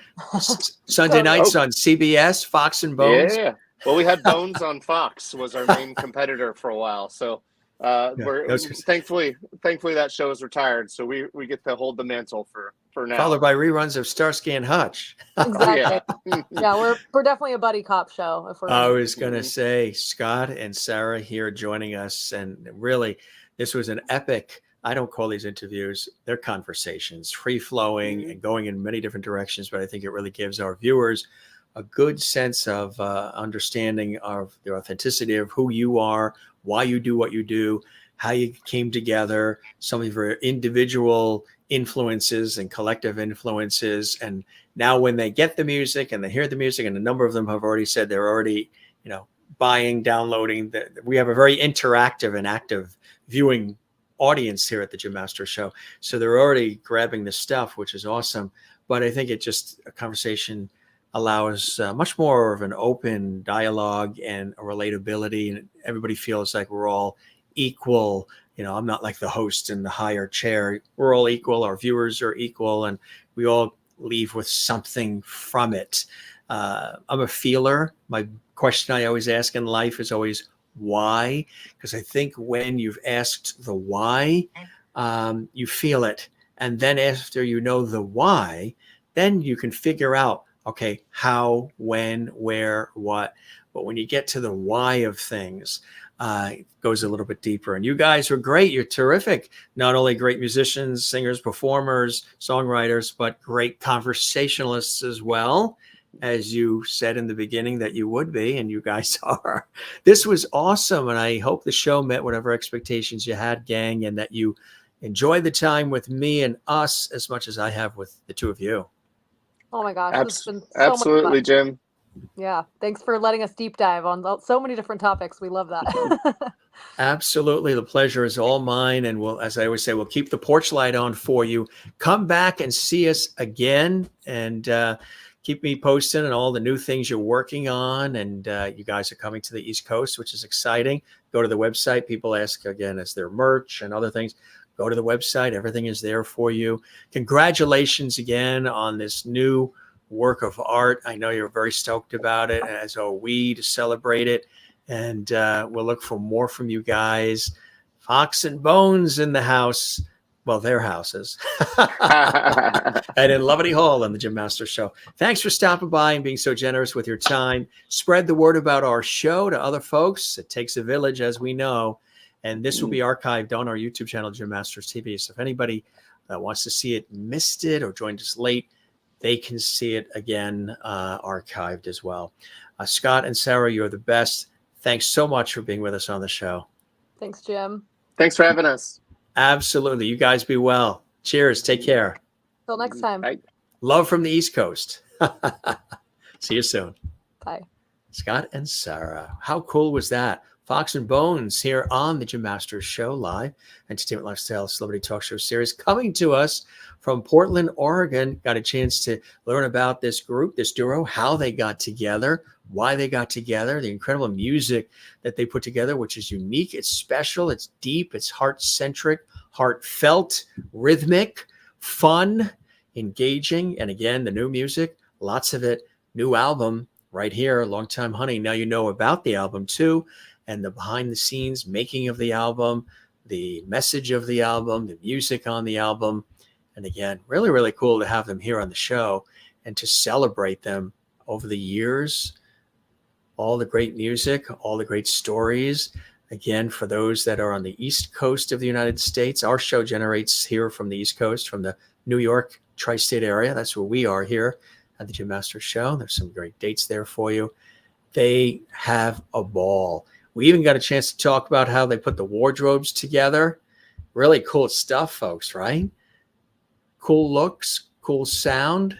Sunday nights on CBS, Fox and Bones. Yeah. Well, we had Bones on Fox, was our main competitor for a while. So we're thankfully that show is retired. So we get to hold the mantle for now. Followed by reruns of Starsky and Hutch. Exactly. Yeah, we're definitely a buddy cop show. I was going to say, Scott and Sarah here joining us. And really, this was an epic, I don't call these interviews, they're conversations, free-flowing and going in many different directions. But I think it really gives our viewers a good sense of understanding of the authenticity of who you are, why you do what you do, how you came together, some of your individual influences and collective influences. And now when they get the music and they hear the music, and a number of them have already said they're already, buying, downloading, we have a very interactive and active viewing audience here at the Jim Masters Show. So they're already grabbing the stuff, which is awesome. But I think a conversation allows much more of an open dialogue and a relatability, and everybody feels like we're all equal. I'm not like the host in the higher chair. We're all equal. Our viewers are equal, and we all leave with something from it. I'm a feeler. My question I always ask in life is always why, because I think when you've asked the why, you feel it. And then after you know the why, then you can figure out, okay, how, when, where, what. But when you get to the why of things, it goes a little bit deeper. And you guys are great. You're terrific. Not only great musicians, singers, performers, songwriters, but great conversationalists as well, as you said in the beginning that you would be, and you guys are. This was awesome. And I hope the show met whatever expectations you had, gang, and that you enjoyed the time with me and us as much as I have with the two of you. Oh my gosh. It's been so absolutely, much fun. Jim. Yeah. Thanks for letting us deep dive on so many different topics. We love that. Absolutely. The pleasure is all mine. And we'll, as I always say, we'll keep the porch light on for you. Come back and see us again, and keep me posted on all the new things you're working on. And you guys are coming to the East Coast, which is exciting. Go to the website. People ask again, is there merch and other things? Go to the website. Everything is there for you. Congratulations again on this new work of art. I know you're very stoked about it, as are we, to celebrate it. And we'll look for more from you guys. Fox and Bones in the house. Well, their houses. And in Lovely Hall on the Jim Masters Show. Thanks for stopping by and being so generous with your time. Spread the word about our show to other folks. It takes a village, as we know. And this will be archived on our YouTube channel, Jim Masters TV. So if anybody wants to see it, missed it, or joined us late, they can see it again, archived as well. Scott and Sarah, you're the best. Thanks so much for being with us on the show. Thanks, Jim. Thanks for having us. Absolutely. You guys be well. Cheers. Take care. Till next time. Bye. Love from the East Coast. See you soon. Bye. Scott and Sarah. How cool was that? Fox and Bones here on the Jim Masters Show, live entertainment, lifestyle, celebrity talk show series coming to us from Portland, Oregon. Got a chance to learn about this group, this duo, how they got together, why they got together, the incredible music that they put together, which is unique. It's special. It's deep. It's heart-centric, heartfelt, rhythmic, fun, engaging. And again, the new music, lots of it. New album right here, Long Time Honey. Now you know about the album too, and the behind the scenes making of the album, the message of the album, the music on the album. And again, really, really cool to have them here on the show and to celebrate them over the years. All the great music, all the great stories. Again, for those that are on the East Coast of the United States, our show generates here from the East Coast, from the New York tri-state area. That's where we are here at the Jim Masters Show. There's some great dates there for you. They have a ball. We even got a chance to talk about how they put the wardrobes together. Really cool stuff, folks, right? Cool looks, cool sound.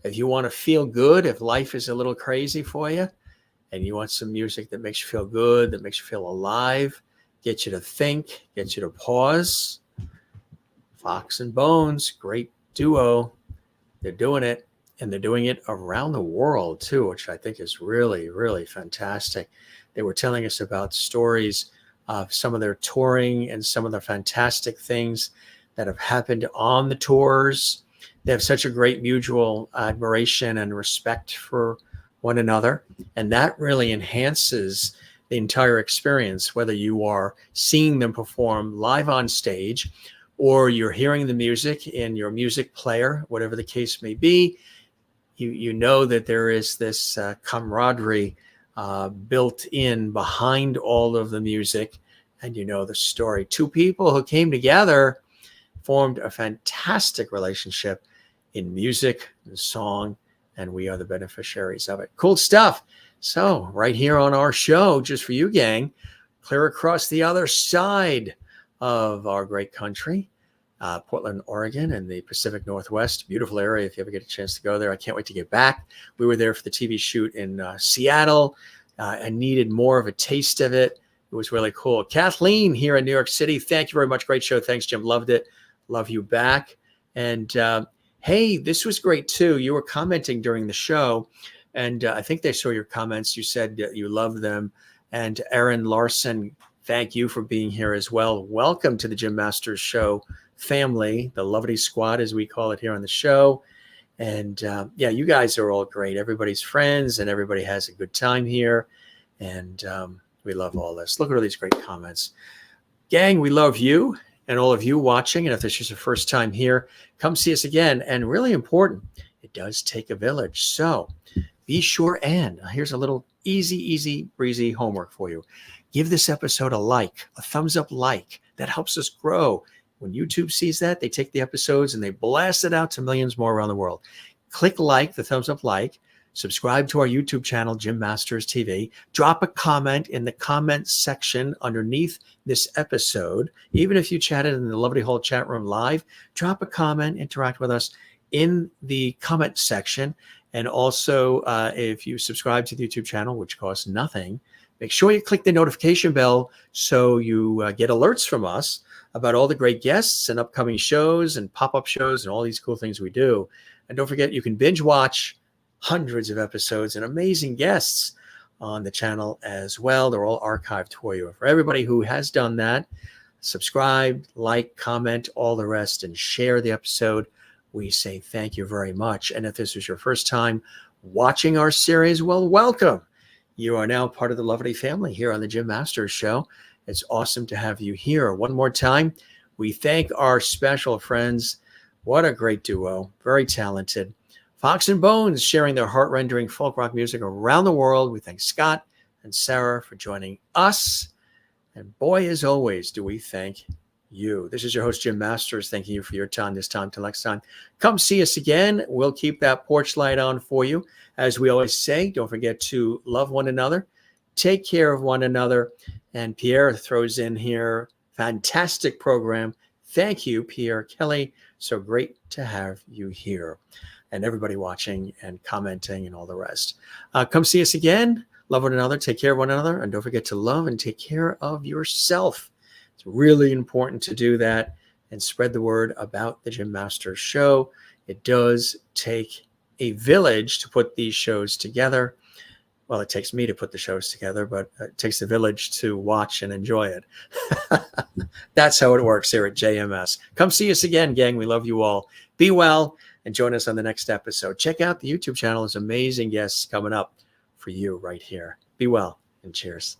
If you want to feel good, if life is a little crazy for you, and you want some music that makes you feel good, that makes you feel alive, get you to think, get you to pause. Fox and Bones, great duo. They're doing it, and they're doing it around the world too, which I think is really, really fantastic. They were telling us about stories of some of their touring and some of the fantastic things that have happened on the tours. They have such a great mutual admiration and respect for one another, and that really enhances the entire experience, whether you are seeing them perform live on stage or you're hearing the music in your music player, whatever the case may be. You know that there is this camaraderie built in behind all of the music, and you know the story. Two people who came together formed a fantastic relationship in music and song, and we are the beneficiaries of it. Cool stuff. So right here on our show, just for you, gang, clear across the other side of our great country, Portland, Oregon, and the Pacific Northwest. Beautiful area if you ever get a chance to go there. I can't wait to get back. We were there for the TV shoot in Seattle. I needed more of a taste of it. It was really cool. Kathleen here in New York City. Thank you very much. Great show. Thanks, Jim. Loved it. Love you back. And hey, this was great too. You were commenting during the show, and I think they saw your comments. You said that you love them. And Aaron Larson, thank you for being here as well. Welcome to the Jim Masters Show family, the Lovely Squad, as we call it here on the show. And yeah, you guys are all great. Everybody's friends and everybody has a good time here. And we love all this. Look at all these great comments. Gang, we love you and all of you watching. And if this is your first time here, come see us again. And really important, it does take a village. So be sure, and here's a little easy breezy homework for you. Give this episode a like, a thumbs up like. That helps us grow. When YouTube sees that, they take the episodes and they blast it out to millions more around the world. Click like, the thumbs up like. Subscribe to our YouTube channel, Jim Masters TV. Drop a comment in the comment section underneath this episode. Even if you chatted in the Lovely Hall chat room live, drop a comment, interact with us in the comment section. And also, if you subscribe to the YouTube channel, which costs nothing, make sure you click the notification bell so you get alerts from us about all the great guests and upcoming shows and pop-up shows and all these cool things we do. And don't forget, you can binge watch hundreds of episodes and amazing guests on the channel as well. They're all archived for you. For everybody who has done that, subscribe, like, comment, all the rest, and share the episode. We say thank you very much. And if this is your first time watching our series, well, welcome. You are now part of the lovely family here on the Jim Masters Show. It's awesome to have you here. One more time, we thank our special friends. What a great duo. Very talented. Fox and Bones sharing their heart-rendering folk rock music around the world. We thank Scott and Sarah for joining us. And boy, as always, do we thank you. This is your host, Jim Masters. Thanking you for your time this time. Till next time, come see us again. We'll keep that porch light on for you. As we always say, don't forget to love one another. Take care of one another. And Pierre throws in here, fantastic program. Thank you, Pierre Kelly. So great to have you here. And everybody watching and commenting and all the rest. Come see us again Love one another, take care of one another, and don't forget to love and take care of yourself. It's really important to do that and spread the word about the Jim Masters Show. It does take a village to put these shows together. Well, it takes me to put the shows together, but it takes a village to watch and enjoy it. That's how it works here at JMS. Come see us again, gang. We love you all. Be well and join us on the next episode. Check out the YouTube channel. There's amazing guests coming up for you right here. Be well and cheers.